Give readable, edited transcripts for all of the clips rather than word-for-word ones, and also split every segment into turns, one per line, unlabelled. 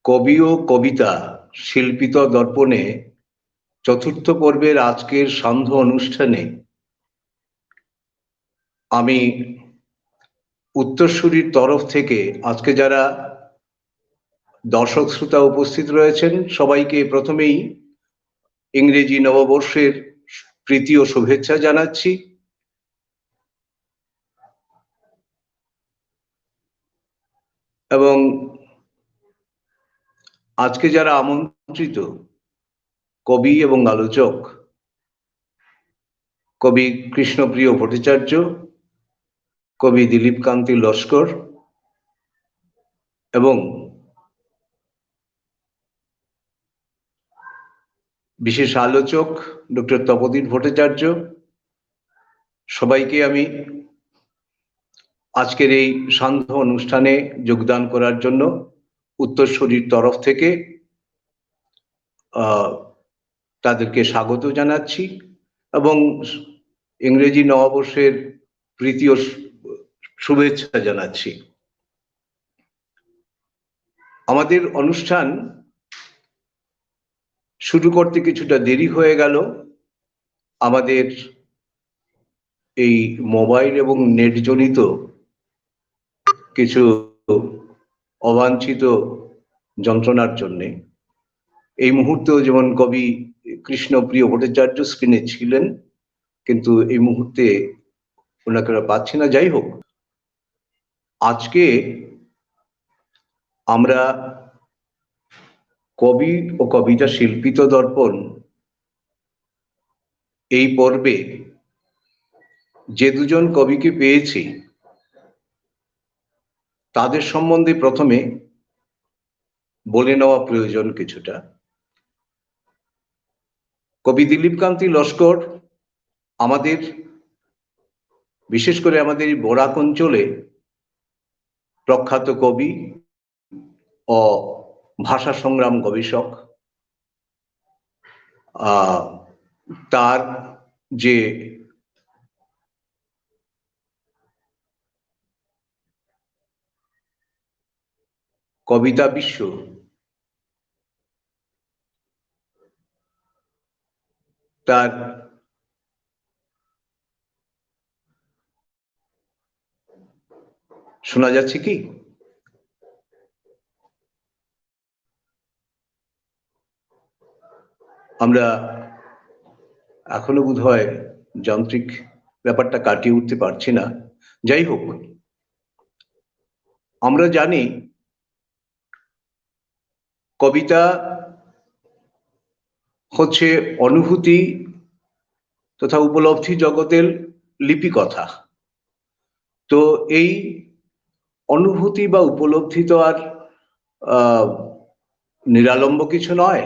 কবি ও কবিতা শিল্পিত দর্পণে চতুর্থ পর্বের আজকের সান্ধ্য অনুষ্ঠানে আমি উত্তরসূরির তরফ থেকে আজকে যারা দর্শক শ্রোতা উপস্থিত রয়েছেন সবাইকে প্রথমেই ইংরেজি নববর্ষের প্রীতি ও শুভেচ্ছা জানাচ্ছি। এবং আজকে যারা আমন্ত্রিত কবি এবং আলোচক, কবি কৃষ্ণপ্রিয় ভট্টাচার্য, কবি দিলীপ কান্তি লস্কর এবং বিশেষ আলোচক ডক্টর তপোদীপ ভট্টাচার্য, সবাইকে আমি আজকের এই সান্ধ্য অনুষ্ঠানে যোগদান করার জন্য উত্তরসূরির তরফ থেকে তাদেরকে স্বাগত জানাচ্ছি এবং ইংরেজি নববর্ষের প্রীতি ও শুভেচ্ছা জানাচ্ছি। আমাদের অনুষ্ঠান শুরু করতে কিছুটা দেরি হয়ে গেল। আমাদের এই মোবাইল এবং নেট জনিত কিছু অবাঞ্ছিত যন্ত্রণার জন্যে এই মুহূর্তেও যেমন কবি কৃষ্ণপ্রিয় ভট্টাচার্য স্ক্রিনে ছিলেন, কিন্তু এই মুহূর্তে ওনাকে পাচ্ছি না। যাই হোক, আজকে আমরা কবি ও কবিতা শিল্পিত দর্পণ এই পর্বে যে দুজন কবিকে পেয়েছি তাদের সম্বন্ধে প্রথমে বলে নেওয়া প্রয়োজন কিছুটা। কবি দিলীপ কান্তি লস্কর আমাদের, বিশেষ করে আমাদের বরাক অঞ্চলে প্রখ্যাত কবি ও ভাষা সংগ্রাম গবেষক। তার যে কবিতা বিশ্ব, তার শোনা যাচ্ছে কি? আমরা এখনো বোধহয় যান্ত্রিক ব্যাপারটা কাটিয়ে উঠতে পারছি না। যাই হোক, আমরা জানি কবিতা হচ্ছে অনুভূতি তথা উপলব্ধি জগতের লিপিকথা। তো এই অনুভূতি বা উপলব্ধি তো আর নিরালম্ব কিছু নয়।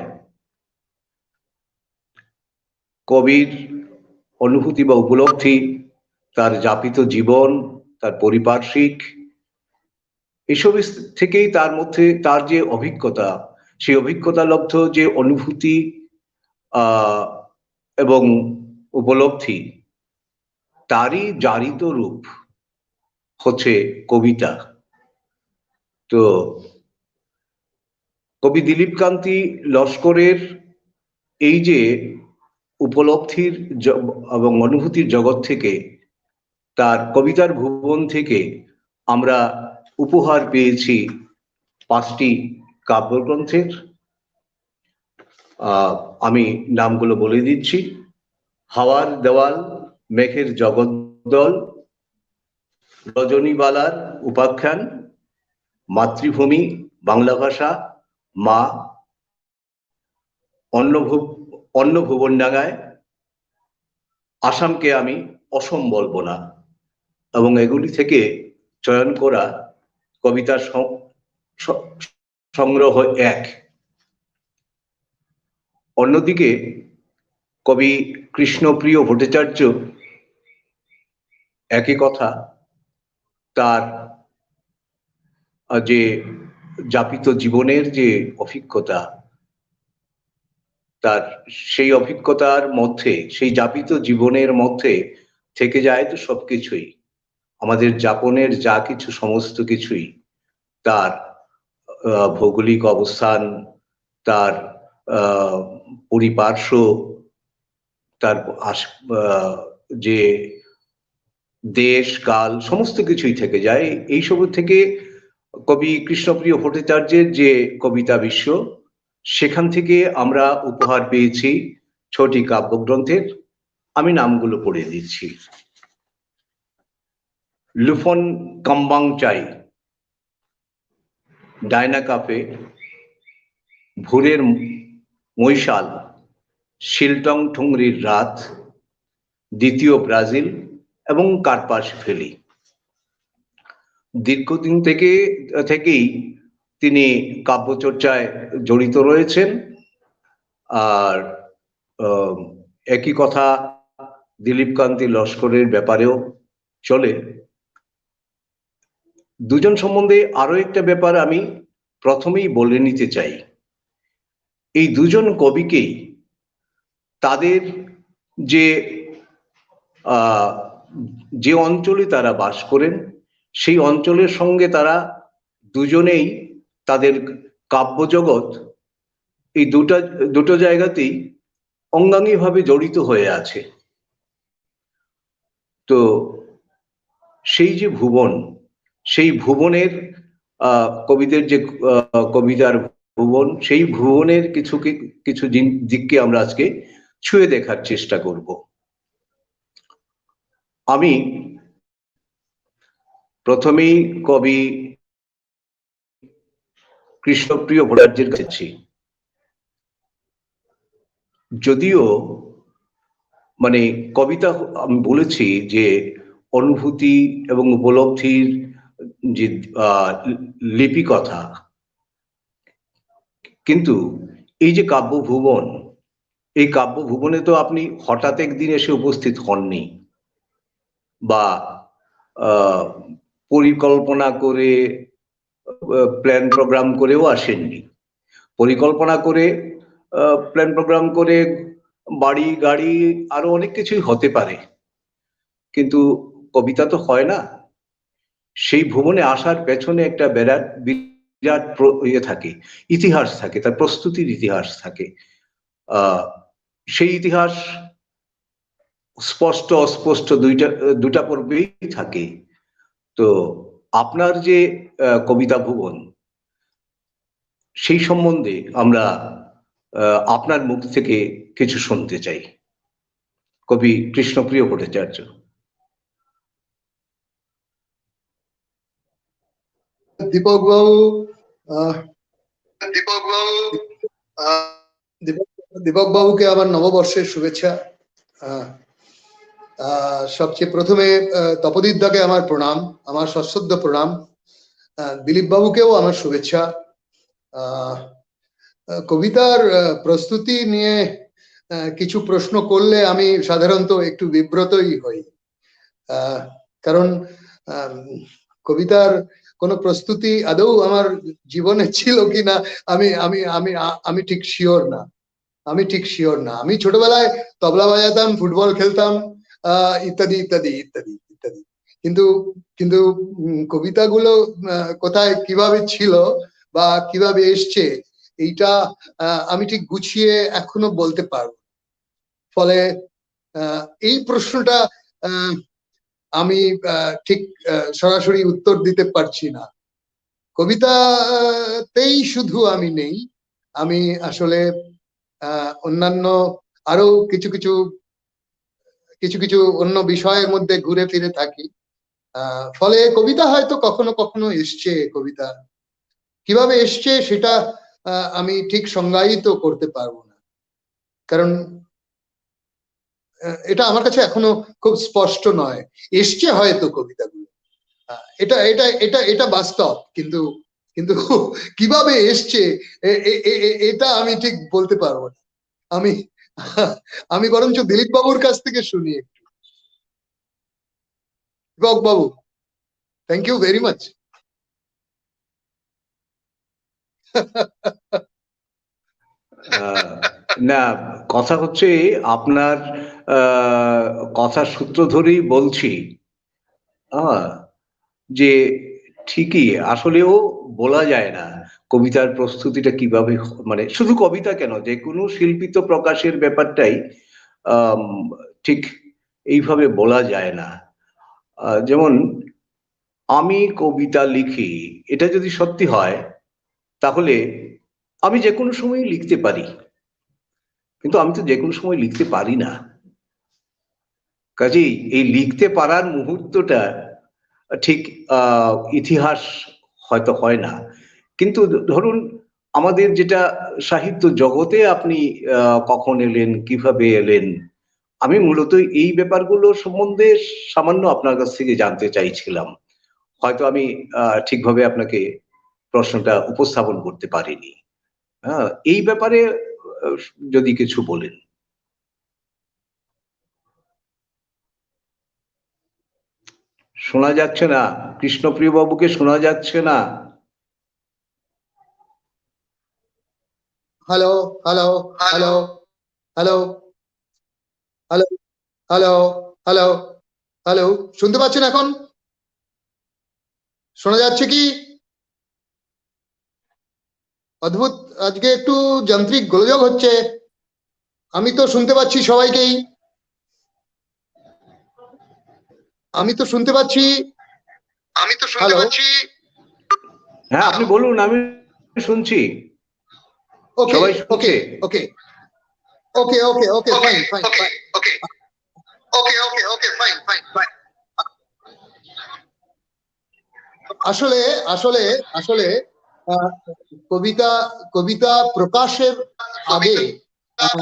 কবির অনুভূতি বা উপলব্ধি তার যাপিত জীবন, তার পারিপার্শ্বিক, এসব থেকেই তার মধ্যে তার যে অভিজ্ঞতা, সেই অভিজ্ঞতা লব্ধ যে অনুভূতি এবং উপলব্ধি, তারই জারিত রূপ হচ্ছে কবিতা। তো কবি দিলীপ কান্তি লস্করের এই যে উপলব্ধির এবং অনুভূতির জগৎ থেকে, তার কবিতার ভুবন থেকে আমরা উপহার পেয়েছি 5টি কাব্যগ্রন্থের। আমি নামগুলো বলে দিচ্ছি: হাওয়ার দেওয়াল, মেঘের জগদ্দল, রজনীবালার উপাখ্যান, মাতৃভূমি, বাংলা ভাষা, মা, অন্য ভুবনডাঙ্গায়, আসামকে আমি অসম বলবো না, এবং এগুলি থেকে চয়ন করা কবিতার সংগ্রহ 1। অন্যদিকে কবি কৃষ্ণপ্রিয় ভট্টাচার্য একই কথা, তার যে যাপিত জীবনের যে অভিজ্ঞতা, তার সেই অভিজ্ঞতার মধ্যে, সেই যাপিত জীবনের মধ্যে থেকে যায় তো সবকিছুই, আমাদের যাপনের যা কিছু সমস্ত কিছুই তার ভৌগোলিক অবস্থান, তার পরিপার্শ্ব, তার যে দেশ কাল সমস্ত কিছুই থেকে যায়। এইসব থেকে কবি কৃষ্ণপ্রিয় ভট্টাচার্যের যে কবিতা বিশ্ব, সেখান থেকে আমরা উপহার পেয়েছি 6টি কাব্যগ্রন্থের। আমি নামগুলো পড়ে দিচ্ছি। লুফন কাম্বাং চাই, ডায়না কাফে, ভোরের মৈশাল, শিলটং ঠুংরির রাত, দ্বিতীয় ব্রাজিল এবং কার্পাস ভ্যালি। দীর্ঘদিন থেকেই তিনি কাব্যচর্চায় জড়িত রয়েছেন। আর একই কথা দিলীপ কান্তি লস্করের ব্যাপারেও চলে। দুজন সম্বন্ধে আরো একটা ব্যাপার আমি প্রথমেই বলে নিতে চাই। এই দুজন কবিকেই তাদের যে যে অঞ্চলে তারা বাস করেন, সেই অঞ্চলের সঙ্গে তারা দুজনেই তাদের কাব্যজগৎ এই দুটো জায়গাতেই অঙ্গাঙ্গিভাবে জড়িত হয়ে আছে। তো সেই যে ভুবন, সেই ভুবনের কবিদের যে কবিতার ভুবন, সেই ভুবনের কিছু দিককে আমরা আজকে ছুঁয়ে দেখার চেষ্টা করব। আমি প্রথমেই কবি কৃষ্ণপ্রিয় ভট্টাচার্যের কাছে, যদিও মানে কবিতা আমি বলেছি যে অনুভূতি এবং উপলব্ধির যে লিপি কথা, কিন্তু এই যে কাব্যভুবন, এই কাব্যভুবনে তো আপনি হঠাৎ একদিন এসে উপস্থিত হননি, বা পরিকল্পনা করে প্ল্যান প্রোগ্রাম করেও আসেননি। পরিকল্পনা করে প্ল্যান প্রোগ্রাম করে বাড়ি গাড়ি আরো অনেক কিছুই হতে পারে, কিন্তু কবিতা তো হয় না। সেই ভুবনে আসার পেছনে একটা বিরাট ইয়ে থাকে, ইতিহাস থাকে, তার প্রস্তুতির ইতিহাস থাকে। সেই ইতিহাস স্পষ্ট অস্পষ্ট দুটা পর্বেই থাকে। তো আপনার যে কবিতা ভুবন, সেই সম্বন্ধে আমরা আপনার মুখ থেকে কিছু শুনতে চাই, কবি কৃষ্ণপ্রিয় ভট্টাচার্য।
দীপক বাবু, দীপক বাবুকে আমার নববর্ষের শুভেচ্ছা। সবচেয়ে প্রথমে তপোদীপ দাকে আমার প্রণাম, আমার সশ্রদ্ধ প্রণাম। দিলীপ বাবুকেও আমার শুভেচ্ছা। কবিতার প্রস্তুতি নিয়ে কিছু প্রশ্ন করলে আমি সাধারণত একটু বিব্রতই হই, কারণ কবিতার কোনো প্রস্তুতি আদৌ আমার জীবনে ছিল কিনা আমি আমি আমি আমি ঠিক শিওর না। আমি ছোটবেলায় তবলা বাজাতাম, ফুটবল খেলতাম, ইত্যাদি ইত্যাদি ইত্যাদি ইত্যাদি, কিন্তু কিন্তু কবিতাগুলো কোথায় কিভাবে ছিল বা কিভাবে এসছে এইটা আমি ঠিক গুছিয়ে এখনো বলতে পারবো। ফলে এই প্রশ্নটা আমি ঠিক সরাসরি উত্তর দিতে পারছি না। কবিতাতেই শুধু আমি নেই, আমি আসলে অন্যান্য আরো কিছু কিছু অন্য বিষয়ের মধ্যে ঘুরে ফিরে থাকি। ফলে কবিতা হয়তো কখনো কখনো এসছে, কবিতা কিভাবে এসছে সেটা আমি ঠিক সংজ্ঞায়িত করতে পারবো না, কারণ এটা আমার কাছে এখনো খুব স্পষ্ট নয়। এসছে হয়তো কবিতাগুলো, এটা এটা এটা এটা বাস্তব, কিন্তু কিন্তু কিভাবে এসছে এটা আমি ঠিক বলতে পারবো না। আমি আমি বরঞ্চ দিলীপ বাবুর কাছ থেকে শুনি একটু। দীপক বাবু, থ্যাংক ইউ ভেরি মাচ।
না, কথা হচ্ছে আপনার কথার সূত্র ধরেই বলছি আহ, যে ঠিকই আসলেও বলা যায় না কবিতার প্রস্তুতিটা কিভাবে মানে শুধু কবিতা কেন, যে কোনো শিল্পী তো প্রকাশের ব্যাপারটাই আম, ঠিক এইভাবে বলা যায় না। যেমন আমি কবিতা লিখি, এটা যদি সত্যি হয় তাহলে আমি যে কোনো সময় লিখতে পারি, কিন্তু আমি তো যে কোনো সময় লিখতে পারি না। কাজেই এই লিখতে পারার মুহূর্তটা ঠিক ইতিহাস হয়তো হয় না। কিন্তু ধরুন আমাদের যেটা সাহিত্য জগতে আপনি কখন এলেন, কিভাবে এলেন, আমি মূলত এই ব্যাপারগুলো সম্বন্ধে সামান্য আপনার কাছ থেকে জানতে চাইছিলাম। হয়তো আমি ঠিকভাবে আপনাকে প্রশ্নটা উপস্থাপন করতে পারিনি। হ্যাঁ, এই ব্যাপারে আহ, যদি কিছু বলেন। শোনা যাচ্ছে না, কৃষ্ণপ্রিয় বাবুকে শোনা যাচ্ছে না।
Hello, hello, hello, hello, hello, hello, hello, hello, শুনতে পাচ্ছেন এখন? শোনা যাচ্ছে কি? অদ্ভুত, আজকে একটু যান্ত্রিক গোলযোগ হচ্ছে। আমি তো শুনতে পাচ্ছি সবাইকেই, আমি তো শুনতে পাচ্ছি। হ্যালো।
হ্যাঁ, আপনি বলুন, আমি শুনছি,
ওকে,
সবাই
ওকে,
শুনছে।
ওকে, ওকে, ওকে, ওকে, ফাইন, ফাইন, ফাইন। আসলে আসলে আসলে আহ, কবিতা কবিতা প্রকাশের আগে আহ,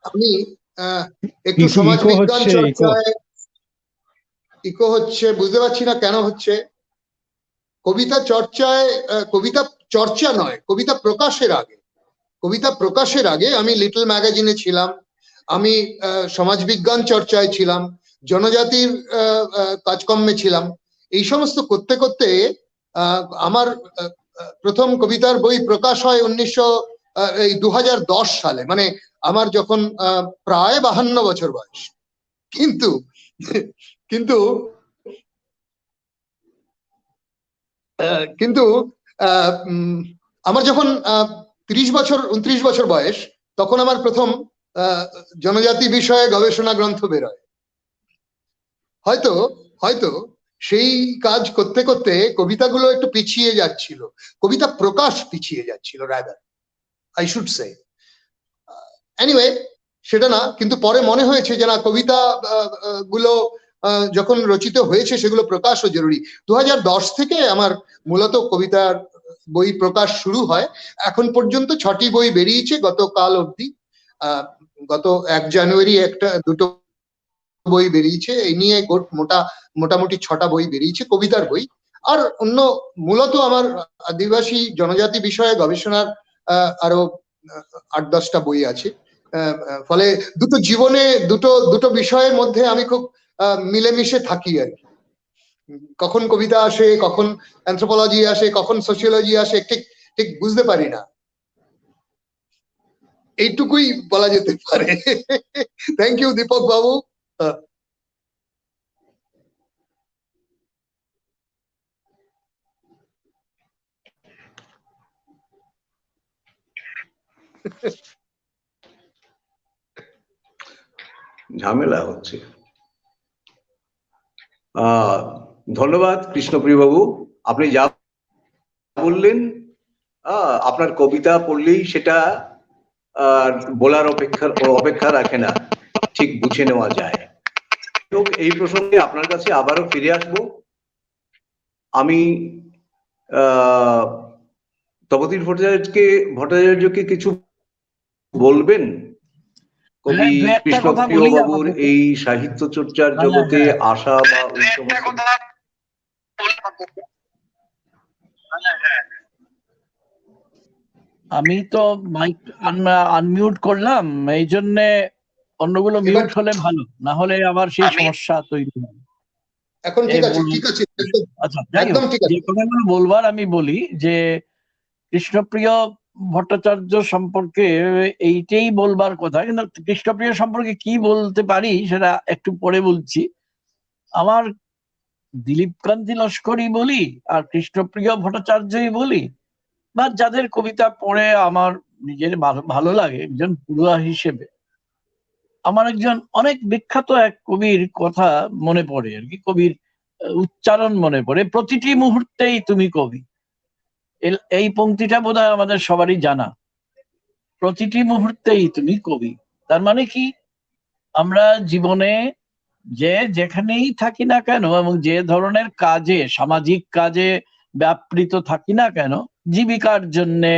আমি একটু
ইকো ইকো
সমাজবিজ্ঞান
হচ্ছে ইকো।
চর্চায়। ইকো হচ্ছে, বুঝতে পারছি না কেন হচ্ছে। কবিতা চর্চায় কবিতা চর্চা নয়, কবিতা প্রকাশের আগে আমি লিটল ম্যাগাজিনে ছিলাম, আমি সমাজবিজ্ঞান চর্চায় ছিলাম, জনজাতির কাজকর্মে ছিলাম। এই সমস্ত করতে করতে আমার প্রথম কবিতার বই প্রকাশ হয় 2010 সালে, মানে আমার যখন প্রায় 52 বছর বয়স। কিন্তু কিন্তু কিন্তু আমার যখন 30 বছর 29 বছর বয়স, তখন আমার প্রথম জনজাতি বিষয়ে গবেষণা গ্রন্থ বেরোয়। হয়তো হয়তো সেই কাজ করতে করতে কবিতাগুলো একটু পিছিয়ে যাচ্ছিল, কবিতা প্রকাশ পিছিয়ে যাচ্ছিল, rather I should say. Anyway, সেটা না, কিন্তু পরে মনে হয়েছে যে না, কবিতা গুলো যখন রচিত হয়েছে সেগুলো প্রকাশও জরুরি। 2010 থেকে আমার মূলত কবিতার বই প্রকাশ শুরু হয়। এখন পর্যন্ত 6টি বই বেরিয়েছে গতকাল অবধি। গত 1 জানুয়ারি দুটো বই বেরিয়েছে, এই নিয়ে মোটামুটি 6টা বই বেরিয়েছে, কবিতার বই। আর অন্য মূলত আমার আদিবাসী জনজাতি বিষয়ে গবেষণার আরো 8-10টা বই আছে। ফলে দুটো জীবনে দুটো দুটো বিষয়ের মধ্যে আমি খুব মিলেমিশে থাকি আর কি। কখন কবিতা আসে, কখন অ্যানথ্রোপোলজি আসে, কখন সোশিওলজি আসে, ঠিক ঠিক বুঝতে পারি না। এইটুকুই বলা যেতে পারে। থ্যাংক ইউ দীপক বাবু।
ঝামেলা হচ্ছে। আহ ধন্যবাদ কৃষ্ণপ্রিয় বাবু, আপনি যা বললেন আপনার কবিতা পড়লেই সেটা বলার অপেক্ষা রাখে না, ঠিক বুঝে নেওয়া যায়। তো এই প্রসঙ্গে আপনার কাছে আবারও ফিরে আসবো। আমি আহ তপোধীর ভট্টাচার্যকে কিছু বলবেন কবি
দু একটা কথা
কৃষ্ণপ্রিয়
বলি
বাবুর
আপনাদেরকে।
এই সাহিত্য চর্চার
হ্যাঁ,
জগতে
হ্যাঁ।
আসা বা ওই সমস্ত?
আমি তো মাইক আনমিউট করলাম, এই জন্য অন্যগুলো
এবার
মিউট হলে ভালো, না হলে আবার সেই সমস্যা তৈরি হয়।
এখন
এই
ঠিক আছে,
বলুন।
ঠিক আছে, একদম
আচ্ছা, যাই
একদম
হোক,
ঠিক
যে
আছে।
কথাগুলো বলবার আমি বলি যে কৃষ্ণপ্রিয় ভট্টাচার্য সম্পর্কে এইটাই বলবার কথা, কিন্তু কৃষ্ণপ্রিয় সম্পর্কে কি বলতে পারি সেটা একটু পরে বলছি। আমার দিলীপ কান্তি লস্করই বলি আর কৃষ্ণপ্রিয় ভট্টাচার্যই বলি, বা যাদের কবিতা পড়ে আমার নিজের ভালো লাগে একজন পড়ুয়া হিসেবে, আমার একজন অনেক বিখ্যাত এক কবির কথা মনে পড়ে আর কি, কবির উচ্চারণ মনে পড়ে, প্রতিটি মুহূর্তেই তুমি কবি। এই পংক্তিটা বোধহয় আমাদের সবারই জানা, প্রতিটি মুহূর্তেই তুমি কবি। তার মানে কি, আমরা জীবনে যে যেখানেই থাকি না কেন এবং যে ধরনের কাজে, সামাজিক কাজে ব্যাপৃত থাকি না কেন, জীবিকার জন্যে,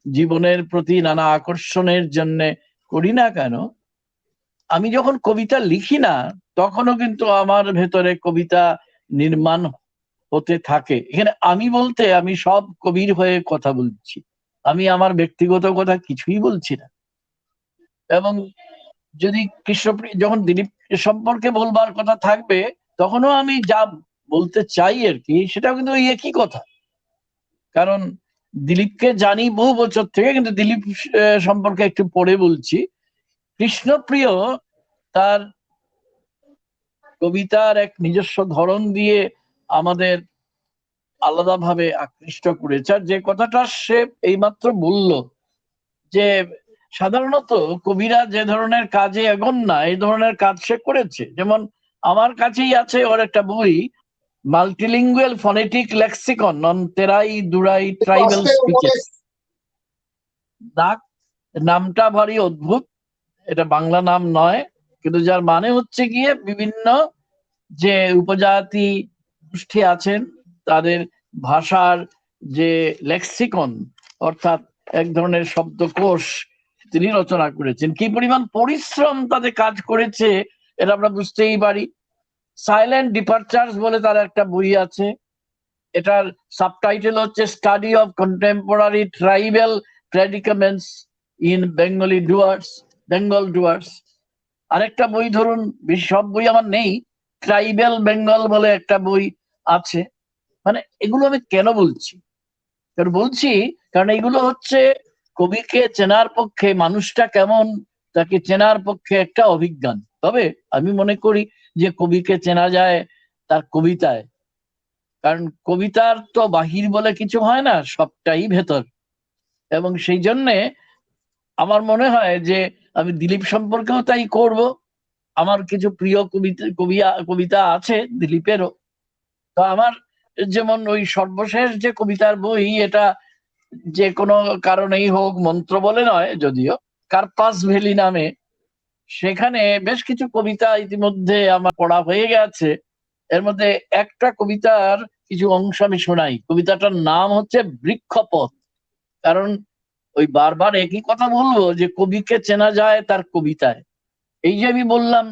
জীবনের প্রতি নানা আকর্ষণের জন্যে করি না কেন, আমি যখন কবিতা লিখি না তখনও কিন্তু আমার ভেতরে কবিতা নির্মাণ হতে থাকে। এখানে আমি বলতে আমি সব কবির হয়ে কথা বলছি, আমি আমার ব্যক্তিগত কথা কিছুই বলছি না। এবং যদি কৃষ্ণপ্রিয়, যখন দিলীপ সম্পর্কে বলবার কথা থাকবে তখনও আমি যা বলতে চাই আর কি, সেটাও কিন্তু ওই একই কথা। কারণ দিলীপকে জানি বহু বছর থেকে, কিন্তু দিলীপ সম্পর্কে একটু পরে বলছি। কৃষ্ণপ্রিয় তার কবিতার এক নিজস্ব ধরন দিয়ে আমাদের আলাদাভাবে আকৃষ্ট করেছে। আর যে কথাটা সে এইমাত্র বলল, যে সাধারণত কবিরা যে ধরনের কাজে এগোন না, এই ধরনের কাজ সে করেছে। যেমন আমার কাছেই আছে ওর একটা বই, multilingual phonetic lexicon on Terai Durai tribal speeches. নামটা ভারী অদ্ভুত, এটা বাংলা নাম নয়, কিন্তু যার মানে হচ্ছে গিয়ে বিভিন্ন যে উপজাতি গোষ্ঠী আছেন তাদের ভাষার যে লেক্সিকন, অর্থাৎ এক ধরনের শব্দকোষ তিনি রচনা করেছেন। কি পরিমাণ পরিশ্রম তাদের কাজ করেছে এটা আমরা বুঝতেই পারি। সাইলেন্ট ডিপারচার্স বলে তার একটা বই আছে, এটার সাবটাইটেল হচ্ছে study of contemporary tribal predicaments in Bengali Dooars, Bengal Dooars. আরেকটা বই ধরুন, সব বই আমার নেই, ট্রাইবাল বেঙ্গল বলে একটা বই আছে। মানে এগুলো আমি কেন বলছি, কারণ এগুলো হচ্ছে কবিকে চেনার পক্ষে, মানুষটা কেমন তাকে চেনার পক্ষে একটা অভিজ্ঞান। তবে আমি মনে করি যে কবিকে চেনা যায় তার কবিতায়, কারণ কবিতার তো বাহির বলে কিছু হয় না, সবটাই ভেতর। এবং সেই জন্যে আমার মনে হয় যে আমি দিলীপ সম্পর্কেও তাই করব। আমার কিছু প্রিয় কবিতা আছে দিলীপেরও। তো আমার যেমন ওই সর্বশেষ যে কবিতার বই, এটা যে কোনো কারণেই হোক, মন্ত্র বলে নয় যদিও, কার্পাস ভ্যালি নামে, সেখানে বেশ কিছু কবিতা ইতিমধ্যে আমার পড়া হয়ে গেছে। এর মধ্যে একটা কবিতার কিছু অংশ আমি শোনাই। কবিতাটার নাম হচ্ছে বৃক্ষপথ। কারণ ওই বারবার একই কথা বলবো যে কবিকে চেনা যায় তার কবিতায়। এই যে আমি বললাম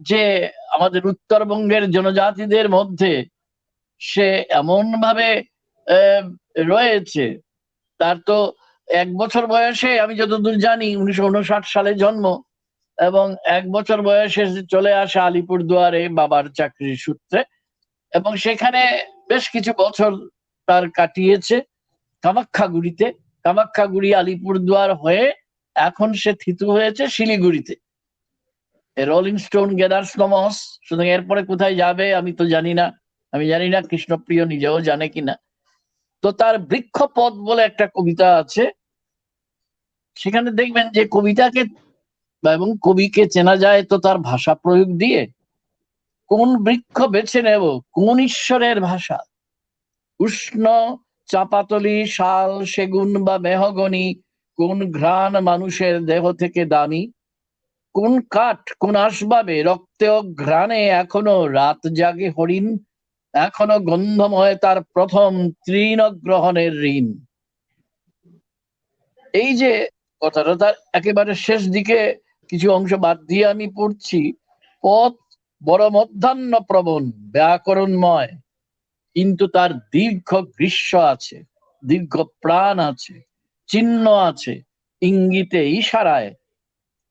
যে আমাদের উত্তরবঙ্গের জনজাতিদের মধ্যে সে এমন ভাবে রয়েছে, তার তো 1 বছর বয়সে, আমি যতদূর জানি 1959 সালে জন্ম, এবং 1 বছর বয়সে চলে আসে আলিপুরদুয়ারে বাবার চাকরির সূত্রে, এবং সেখানে বেশ কিছু বছর তার কাটিয়েছে কামাখ্যাগুড়িতে। কামাখ্যাগুড়ি আলিপুরদুয়ার হয়ে এখন সে থিতু হয়েছে শিলিগুড়িতে। রোলিং স্টোন গ্যাদার্স নমস, সুতরাং এরপরে কোথায় যাবে আমি তো জানি না, আমি জানি না কৃষ্ণপ্রিয় নিজেও জানে কিনা। তো তার বৃক্ষপথ বলে একটা কবিতা আছে, সেখানে দেখবেন যে কবিতাকে এবং কবিকে চেনা যায় তো তার ভাষা প্রয়োগ দিয়ে। কোন বৃক্ষ বেছে নেব, কোন ঈশ্বরের ভাষা, উষ্ণ চাপাতলি, শাল, সেগুন বা মেহগনি, কোন ঘ্রাণ মানুষের দেহ থেকে দামি, কোন কাঠ কোন আসবাবে রক্তে ও ঘ্রাণে এখনো রাত জাগে হরিণ, এখনো গন্ধময় তার প্রথম তৃণ গ্রহণের ঋণ। এই যে কথাটা, তার একেবারে শেষ দিকে কিছু অংশ বাদ দিয়ে আমি পড়ছি। পথ বড় মধ্যাহ্ন প্রবণ ব্যাকরণময়, কিন্তু তার দীর্ঘ গ্রীষ্ম আছে, দীর্ঘ প্রাণ আছে, চিহ্ন আছে, ইঙ্গিতে ইশারায়।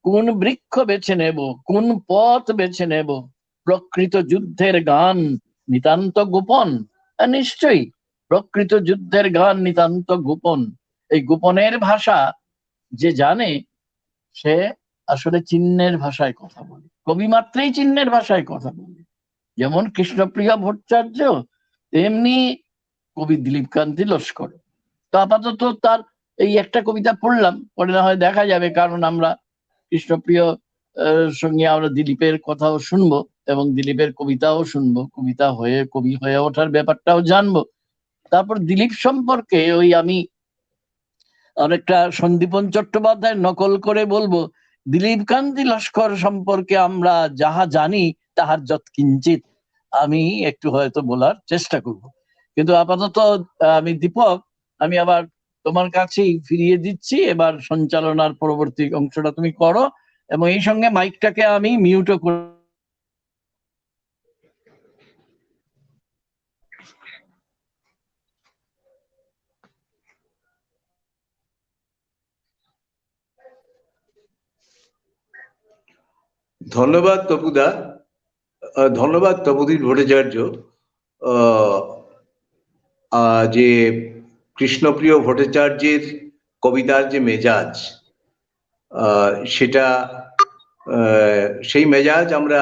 কোন বৃক্ষ বেছে নেব, কোন পথ বেছে নেব, প্রকৃত যুদ্ধের গান নিতান্ত গোপন। নিশ্চয়ই প্রকৃত যুদ্ধের গান নিতান্ত গোপন। এই গোপনের ভাষা যে জানে সে আসলে চিহ্নের ভাষায় কথা বলে, কবি মাত্রেই চিহ্নের ভাষায় কথা বলে। যেমন কৃষ্ণপ্রিয় ভট্টাচার্য, তেমনি কবি দিলীপকান্তি লস্কর। তো আপাতত তার এই একটা কবিতা পড়লাম, পরে না হয় দেখা যাবে, কারণ আমরা কৃষ্ণপ্রিয় সঙ্গে আমরা দিলীপের কথাও শুনবো এবং দিলীপের কবিতাও শুনবো, কবিতা হয়ে কবি হয়ে ওঠার ব্যাপারটাও জানবো। তারপর দিলীপ সম্পর্কে ওই আমি অনেকটা সন্দীপন চট্টোপাধ্যায় নকল করে বলবো, দিলীপ কান্তি লস্কর সম্পর্কে আমরা যাহা জানি তাহার যৎকিঞ্চিত আমি একটু হয়তো বলার চেষ্টা করব। কিন্তু আপাতত আমি দীপক, আমি আবার তোমার কাছেই ফিরিয়ে দিচ্ছি, এবার সঞ্চালনার পরবর্তী অংশটা তুমি করো, এবং এই সঙ্গে মাইকটাকে আমি মিউটও করে।
ধন্যবাদ তপুদা, ধন্যবাদ তপোধীর ভট্টাচার্য। আহ, যে কৃষ্ণপ্রিয় ভট্টাচার্যের কবিতার যে মেজাজ, সেটা সেই মেজাজ আমরা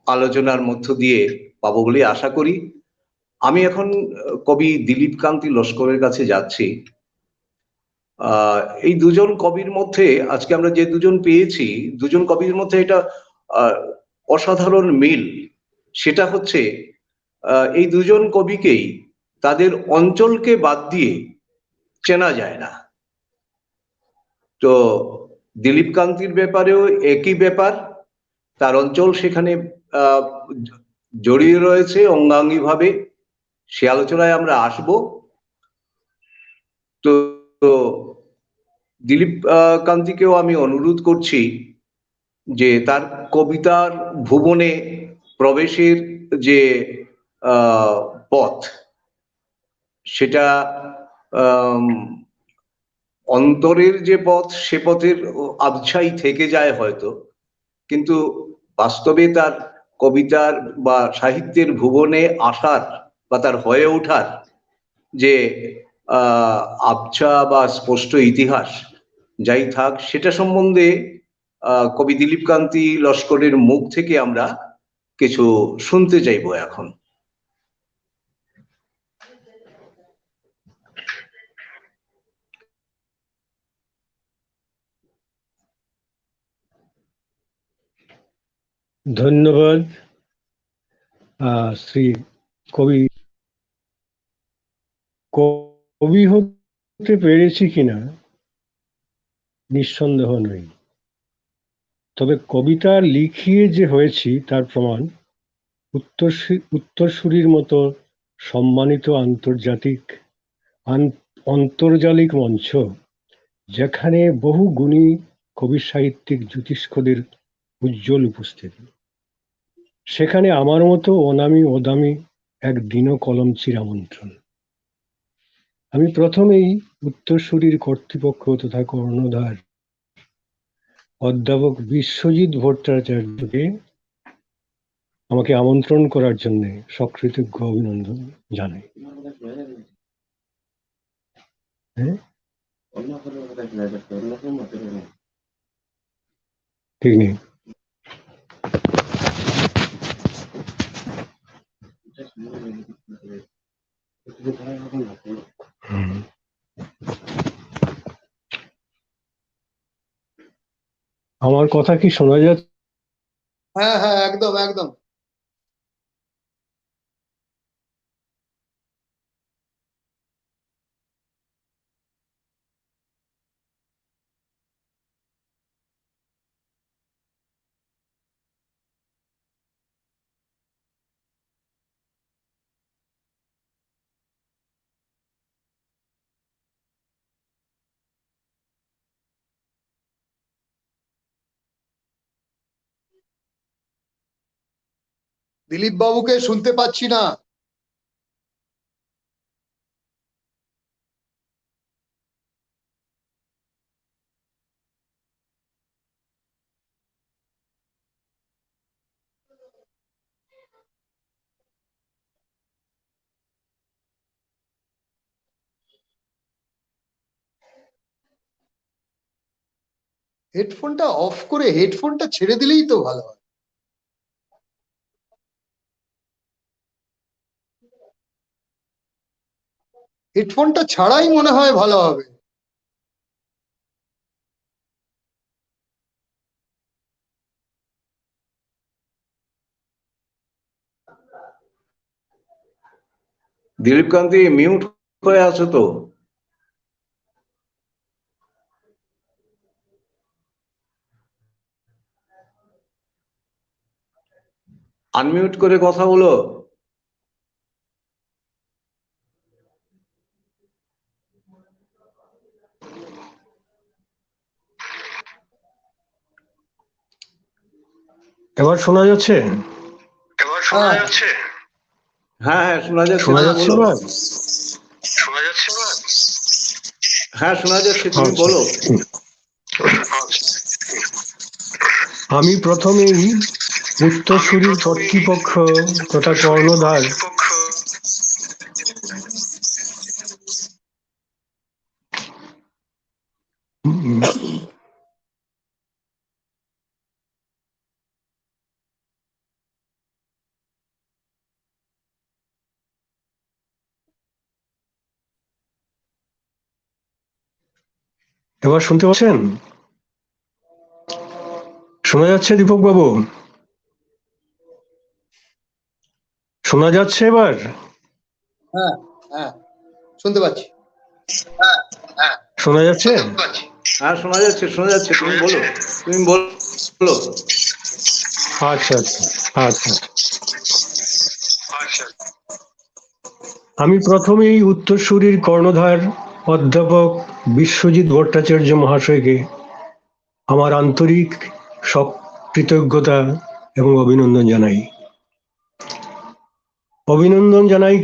আলোচনার মধ্য দিয়ে পাবো বলে আশা করি। আমি এখন কবি দিলীপ কান্তি লস্করের কাছে যাচ্ছি। এই দুজন কবির মধ্যে আজকে আমরা যে দুজন পেয়েছি, দুজন কবির মধ্যে এটা অসাধারণ মিল। সেটা হচ্ছে এই দুজন কবিকেই তাদের অঞ্চলকে বাদ দিয়ে চেনা যায় না। তো দিলীপ কান্তির ব্যাপারেও একই ব্যাপার, তার অঞ্চল সেখানে জড়িয়ে রয়েছে অঙ্গাঙ্গিভাবে, সে আলোচনায় আমরা আসব। তো দিলীপ কান্তিকেও আমি অনুরোধ করছি যে তার কবিতার ভুবনে প্রবেশের যে পথ, সেটা অন্তরের যে পথ, সে পথের আবছাই থেকে যায় হয়তো, কিন্তু বাস্তবে তার কবিতার বা সাহিত্যের ভুবনে আসার বা তার হয়ে ওঠার যে আবছা বা স্পষ্ট ইতিহাস যাই থাক, সেটা সম্বন্ধে কবি দিলীপ কান্তি লস্করের মুখ থেকে আমরা কিছু শুনতে চাইবো এখন।
ধন্যবাদ শ্রী কবি। কবি হতে পেরেছি কিনা নিঃসন্দেহ নই, তবে কবিতা লিখিয়ে যে হয়েছি তার প্রমাণ উত্তরসূরির মতো সম্মানিত আন্তর্জালিক মঞ্চ, যেখানে বহু গুণী কবি সাহিত্যিক জ্যোতিষ্কদের উজ্জ্বল উপস্থিতি, সেখানে আমার মতো অনামী অদামী এক দীন কলমচির আমন্ত্রণ। আমি প্রথমেই উত্তরসূরির কর্তৃপক্ষ তথা কর্ণধার অধ্যাপক বিশ্বজিৎ ভট্টাচার্যকে আমাকে আমন্ত্রণ করার জন্য সকৃতজ্ঞ অভিনন্দন জানাই। ঠিক নেই। আমার কথা কি শোনা যাচ্ছে?
হ্যাঁ হ্যাঁ, একদম একদম। দিলীপ বাবুকে শুনতে পাচ্ছি না। হেডফোনটা অফ করে হেডফোনটা ছেড়ে দিলেই তো ভালো হয়। হেডফোনটা ছাড়াই মনে হয় ভালো হবে।
দিলীপ কান্তি মিউট হয়ে আছে তো। আনমিউট করে কথা বলো।
এবার শোনা যাচ্ছে?
হ্যাঁ হ্যাঁ শোনা যাচ্ছে,
শোনা
তুমি
যাচ্ছে
বলো।
এবার?
হ্যাঁ শোনা যাচ্ছে, তুমি
আচ্ছা।
বলো।
আমি প্রথমেই উত্তরসূরির কর্তৃপক্ষ তথা কর্ণধার এবার শুনতে পাচ্ছেন? শোনা যাচ্ছে দীপক বাবু? শোনা যাচ্ছে এবার?
হ্যাঁ হ্যাঁ শুনতে পাচ্ছি।
শোনা যাচ্ছে?
হ্যাঁ শোনা যাচ্ছে, শোনা যাচ্ছে, তুমি বলো, তুমি বলো।
আচ্ছা আচ্ছা আচ্ছা। আমি প্রথমেই উত্তরসূরির কর্ণধার অধ্যাপক বিশ্বজিৎ ভট্টাচার্য মহাশয়কে আমার আন্তরিক কৃতজ্ঞতা এবং অভিনন্দন জানাই। অভিনন্দন জানাই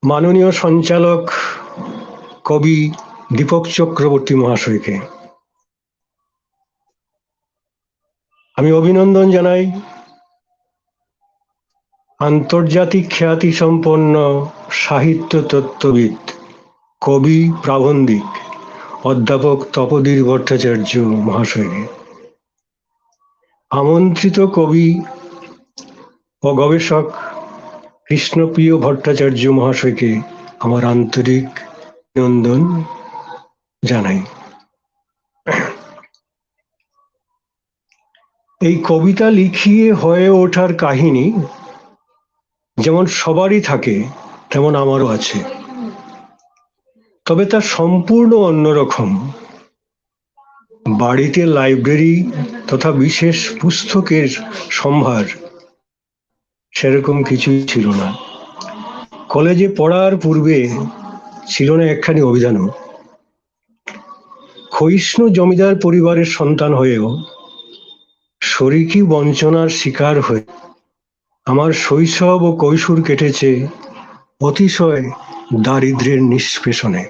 মাননীয় সঞ্চালক কবি দীপক চক্রবর্তী মহাশয়কে। আমি অভিনন্দন জানাই আন্তর্জাতিক খ্যাতি সম্পন্ন সাহিত্য তত্ত্ববিদ, কবি, প্রাবন্ধিক অধ্যাপক তপোধীর ভট্টাচার্য মহাশয়কে। আমন্ত্রিত কবি ও গবেষক কৃষ্ণপ্রিয় ভট্টাচার্য মহাশয়কে আমার আন্তরিক অভিনন্দন জানাই। এই কবিতা লিখিয়ে হয়ে ওঠার কাহিনী যেমন সবারই থাকে তেমন আমারও আছে, তবে তা সম্পূর্ণ অন্যরকম। বাড়িতে লাইব্রেরি তথা বিশেষ পুস্তকের সম্ভার সেরকম কিছুই ছিল না। কলেজে পড়ার পূর্বে ছিল না একখানি অভিধানও। ক্ষয়িষ্ণু জমিদার পরিবারের সন্তান হয়েও শরিকি বঞ্চনার শিকার হয়ে আমার শৈশব ও কৈশোর কেটেছে অতিশয় দারিদ্র্যের নিষ্পেষণে।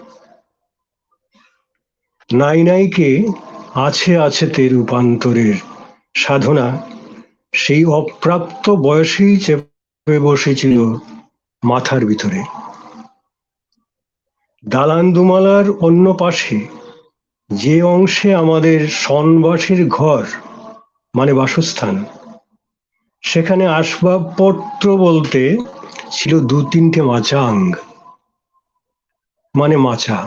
নাই নাইকে আছে আছেতে রূপান্তরের সাধনা সেই অপ্রাপ্ত বয়সেই চেপে বসেছিল মাথার ভিতরে। দালান দুমালার অন্য পাশে যে অংশে আমাদের সনবাসের ঘর মানে বাসস্থান, সেখানে আসবাবপত্র বলতে ছিল 2-3টে মাচাং মানে মাচা।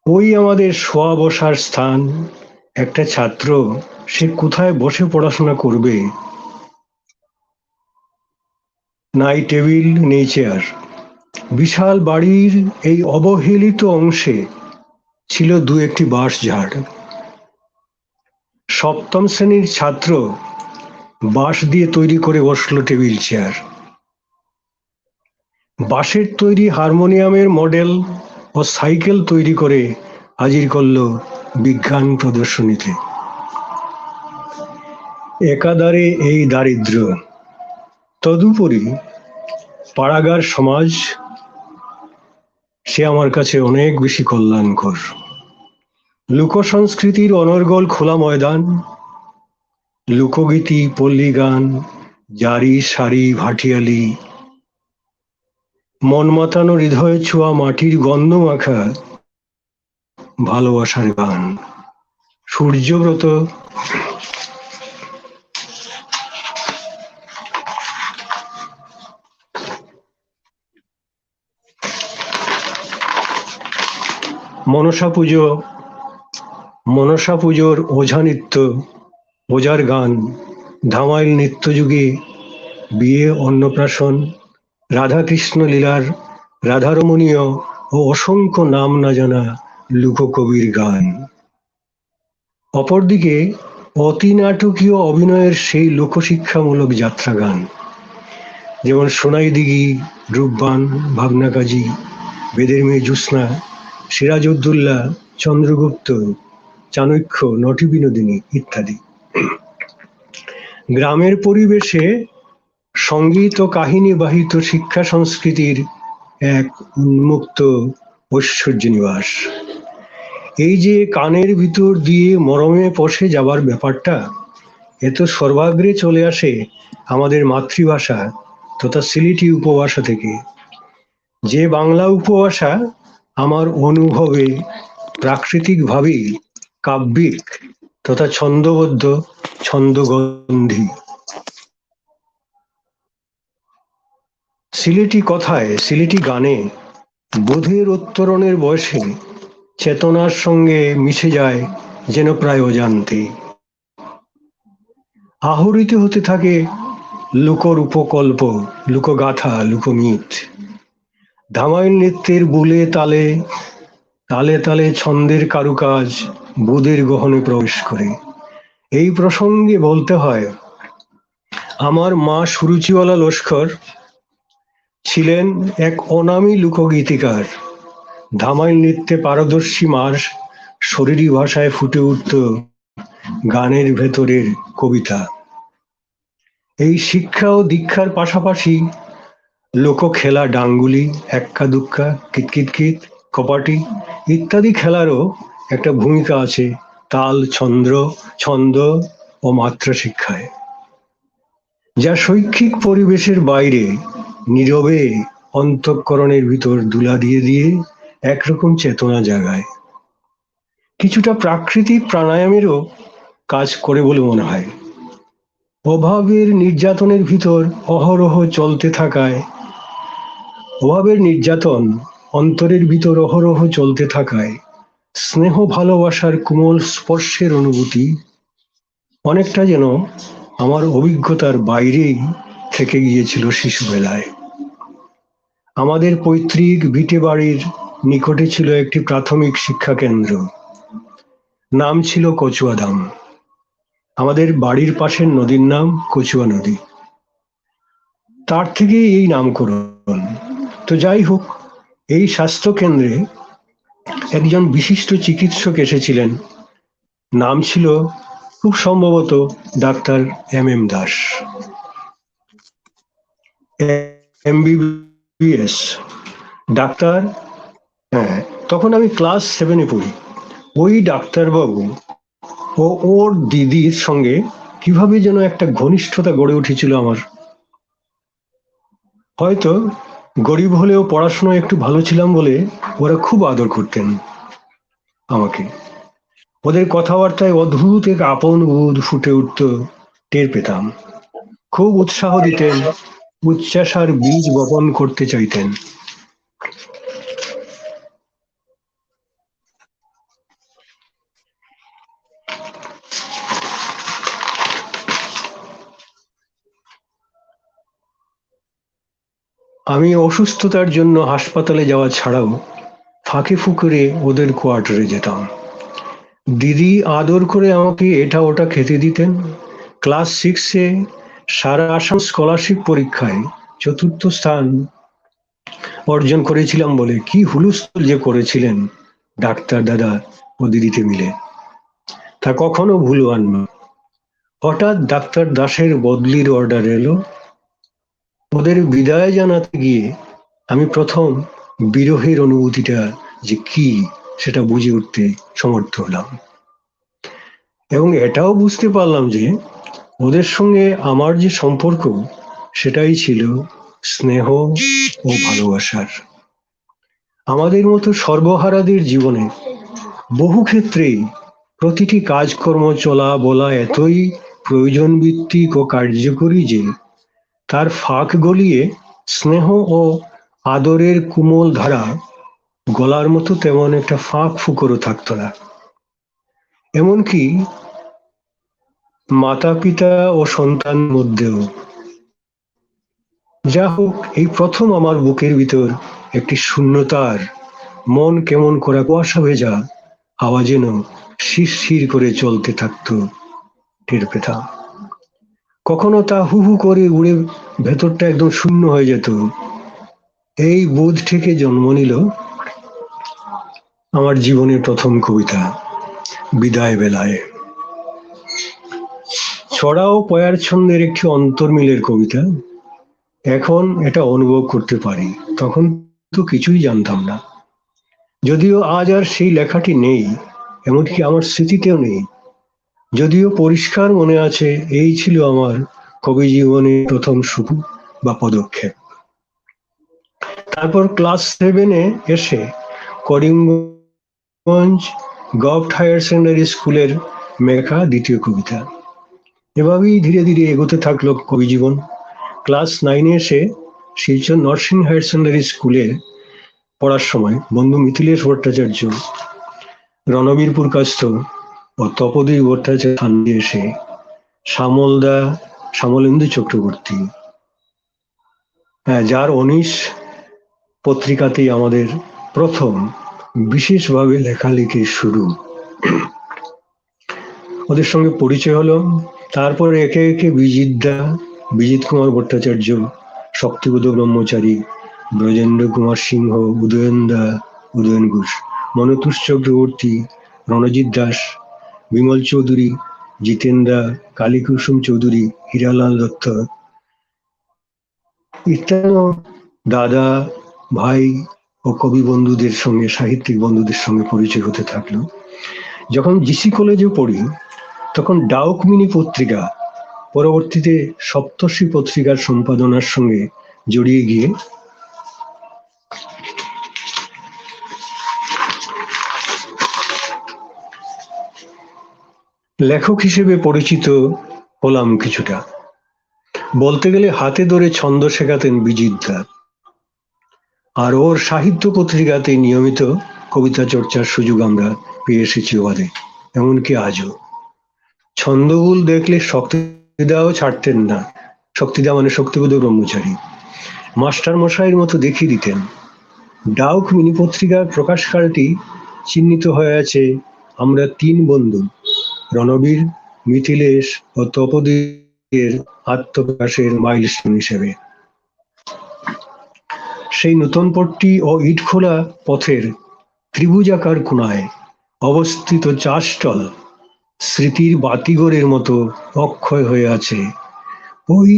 ওই আমাদের শোয়া বসার স্থান। একটা ছাত্র সে কোথায় বসে পড়াশোনা করবে? নাই টেবিল নেই চেয়ার। বিশাল বাড়ির এই অবহেলিত অংশে ছিল 2-1টি বাঁশ ঝাড়। সপ্তম শ্রেণীর ছাত্র বাঁশ দিয়ে তৈরি করে বসলো টেবিল চেয়ার। বাঁশের তৈরি হারমোনিয়ামের মডেল ও সাইকেল তৈরি করে হাজির করলো বিজ্ঞান প্রদর্শনীতে। একাধারে এই দারিদ্র্য, তদুপরি পাড়াগার সমাজ, সে আমার কাছে অনেক বেশি কল্যাণকর। লোকসংস্কৃতির অনর্গল খোলা ময়দান, লোকগীতি, পল্লী গান, জারি সারি ভাটিয়ালি, মন মাতানো হৃদয় ছোঁয়া মাটির গন্ধ মাখা ভালোবাসার গান। সূর্যব্রত, মনসা পুজোর ওঝা নৃত্য, ওঝার গান, ধামাইল নৃত্যযুগে বিয়ে, অন্নপ্রাশন, রাধাকৃষ্ণ লীলার রাধারমণীয় ও অসংখ্য নাম না জানা লোককবির গান। অপরদিকে অতি নাটকীয় অভিনয়ের সেই লোকশিক্ষামূলক যাত্রা গান, যেমন সোনাই দিঘি, রূপবান, ভাবনা কাজী, বেদের মেয়ে জ্যোৎস্না, সিরাজউদ্দৌলা, চন্দ্রগুপ্ত, চাণক্য, নটি বিনোদিনী ইত্যাদি। গ্রামের পরিবেশে সঙ্গীত ও কাহিনী বাহিত শিক্ষা সংস্কৃতির এক উন্মুক্ত ঐশ্বর্য নিবাস। এই যে কানের ভিতর দিয়ে মরমে পশে যাবার ব্যাপারটা, এত সর্বাগ্রে চলে আসে আমাদের মাতৃভাষা তথা সিলেটি উপভাষা থেকে। যে বাংলা উপভাষা আমার অনুভবে প্রাকৃতিকভাবেই কাব্যিক তথা ছন্দবদ্ধ, ছন্দগন্ধি। সিলেটি কথায়, সিলেটি গানে বোধের উত্তরণের বয়সে চেতনার সঙ্গে মিশে যায় যেন প্রায় অজান্তে। আহরিত হতে থাকে লোকরূপকল্প, লোকগাথা, লোকমিথ। ধামাইল নৃত্যের বুলে তালে তালে তালে ছন্দের কারুকাজ বোধের গহনে প্রবেশ করে। এই প্রসঙ্গে বলতে হয়, আমার মা সুরুচিওয়ালা লস্কর ছিলেন এক অনামী লোকগীতিকার। ধামাইল নৃত্যে পারদর্শী মার শরীরী ভাষায় ফুটে উঠত গানের ভেতরের কবিতা। এই শিক্ষা ও দীক্ষার পাশাপাশি লোক খেলা ডাঙ্গুলি, এক্কা দুক্কা, কিতকিতকিত, কপাটি ইত্যাদি খেলারও একটা ভূমিকা আছে তাল, ছন্দ ও মাত্রা শিক্ষায়, যা শৈক্ষিক পরিবেশের বাইরে নীরবে অন্তঃকরণের ভিতর দুলা দিয়ে দিয়ে একরকম চেতনা জাগায়। কিছুটা প্রাকৃতিক প্রাণায়ামেরও কাজ করে বলে মনে হয়। অভাবের নির্যাতনের ভিতর অহরহ চলতে থাকায়, অভাবের নির্যাতন অন্তরের ভিতর অহরহ চলতে থাকায় স্নেহ ভালোবাসার কোমল স্পর্শের অনুভূতি অনেকটা যেন আমার অভিজ্ঞতার বাইরেই থেকে গিয়েছিল শিশুবেলায়। আমাদের পৈতৃক ভিটে বাড়ির নিকটে ছিল একটি প্রাথমিক শিক্ষা কেন্দ্র, নাম ছিল কচুয়াধাম। আমাদের বাড়ির পাশের নদীর নাম কচুয়া নদী, তার থেকে এই নামকরণ। তো যাই হোক, এই স্বাস্থ্য কেন্দ্রে একজন বিশিষ্ট চিকিৎসক এসেছিলেন, নাম ছিল খুব সম্ভবত ডাক্তার এম দাস, MBBS ডাক্তার। হ্যাঁ, তখন আমি ক্লাস 7-এ পড়ি। ওই ডাক্তারবাবু ও ওর দিদির সঙ্গে কিভাবে যেন একটা ঘনিষ্ঠতা গড়ে উঠেছিল আমার। হয়তো গরিব হলেও পড়াশোনায় একটু ভালো ছিলাম বলে ওরা খুব আদর করতেন আমাকে। ওদের কথাবার্তায় অদ্ভুত এক আপন বোধ ফুটে উঠত, টের পেতাম। খুব উৎসাহ দিতেন, উচ্চাশার বীজ বপন করতে চাইতেন। আমি অসুস্থতার জন্য হাসপাতালে যাওয়া ছাড়াও ফাঁকে ফুকরে ওদের কোয়ার্টারে যেতাম। দিদি আদর করে আমাকে এটা ওটা খেতে দিতেন। ক্লাস 6-এ সারা আসাম স্কলারশিপ পরীক্ষায় 4র্থ স্থান অর্জন করেছিলাম বলে কি হুলস্থুল যে করেছিলেন ডাক্তার দাদা ও দিদিতে মিলে, তা কখনো ভুলবার না। হঠাৎ ডাক্তার দাসের বদলির অর্ডার এলো। ওদের বিদায় জানাতে গিয়ে আমি প্রথম বিরহের অনুভূতিটা যে কি সেটা বুঝে উঠতে সমর্থ হলাম, এবং এটাও বুঝতে পারলাম যে ওদের সঙ্গে আমার যে সম্পর্ক সেটাই ছিল স্নেহ ও ভালোবাসার। আমাদের মতো সর্বহারাদের জীবনে বহু ক্ষেত্রেই প্রতিটি কাজকর্ম চলা বলা এতই প্রয়োজন ভিত্তিক ও কার্যকরী যে তার ফাঁক গলিয়ে স্নেহ ও আদরের কোমল ধারা গলার মতো তেমন একটা ফাঁক ফুকরও থাকতো না। এমনকি মাতা পিতা ও সন্তান মধ্যেও। যা হোক, এই প্রথম আমার বুকের ভিতর একটি শূন্যতার মন কেমন করা কুয়াশা ভেজা হাওয়া যেন শিরশির করে চলতে থাকতো, টের পেতাম। কখনো তা হু হু করে উড়ে ভেতরটা একদম শূন্য হয়ে যেত। এই বোধ থেকে জন্ম নিল আমার জীবনের প্রথম কবিতা, বিদায় বেলায়। ছড়া ও পয়ার ছন্দের একটি অন্তর্মিলের কবিতা। এখন এটা অনুভব করতে পারি, তখন তো কিছুই জানতাম না। যদিও আজ আর সেই লেখাটি নেই, এমনকি আমার স্মৃতিতেও নেই। যদিও পরিষ্কার মনে আছে, এই ছিল আমার কবি জীবনের প্রথম শুরু বা পদক্ষেপ। তারপর ক্লাস 7-এ এসে করিমগঞ্জ গভর্নমেন্ট হায়ার সেকেন্ডারি স্কুলের লেখা দ্বিতীয় কবিতা। এভাবেই ধীরে ধীরে এগোতে থাকলো কবি জীবন। ক্লাস 9-এ এসে শিলচর নরসিংহ হায়ার সেকেন্ডারি স্কুলে পড়ার সময় বন্ধু মিথিলেশ ভট্টাচার্য, রণবীর পুরকাস্ত ও তপোদী ভট্টাচার্য সামনে এসে শ্যামলেন্দু চক্রবর্তী, যার অনিশ পত্রিকাতেই আমাদের প্রথম বিশেষভাবে লেখালেখির শুরু, ওদের সঙ্গে পরিচয় হলো। তারপরে একে একে বিজিত কুমার ভট্টাচার্য, শক্তিবোধ ব্রহ্মচারী, ব্রজেন্দ্র কুমার সিংহ, উদয়ন ঘোষ, মনতোষ চক্রবর্তী, রণজিৎ দাস, বিমল চৌধুরী, জিতেন্দ্রা, কালীকুসুম চৌধুরী, হীরালাল দত্ত ইত্যাদি দাদা, ভাই ও কবি বন্ধুদের সঙ্গে, সাহিত্যিক বন্ধুদের সঙ্গে পরিচয় হতে থাকলো। যখন জিসি কলেজে পড়ি তখন ডাউক মিনি পত্রিকা, পরবর্তীতে সপ্তর্ষি পত্রিকার সম্পাদনার সঙ্গে জড়িয়ে গিয়ে লেখক হিসেবে পরিচিত হলাম কিছুটা। বলতে গেলে হাতে ধরে ছন্দ শেখাতেন বিজিত দা, আর ওর সাহিত্য পত্রিকাতে নিয়মিত কবিতা চর্চার সুযোগ আমরা পেয়ে এসেছি ওবাদে, এমনকি আজও। ছন্দভুল দেখলে শক্তিদাও ছাড়তেন না। শক্তিদা মানে শক্তিবোধ ব্রহ্মচারী, মাস্টার মশাইয়ের মতো দেখিয়ে দিতেন। ডাউক মিনি পত্রিকার প্রকাশকালটি চিহ্নিত হয়ে আছে আমরা 3 বন্ধু, রণবীর, মিথিলেশ ও তপোদীর আত্মপ্রকাশের মাইলস্টোন হিসেবে। সেই নূতন পট্টি ও ইটখোলা পথের ত্রিভুজাকার কোণায় অবস্থিত চা স্টল স্মৃতির বাতিঘরের মতো অক্ষয় হয়ে আছে। ওই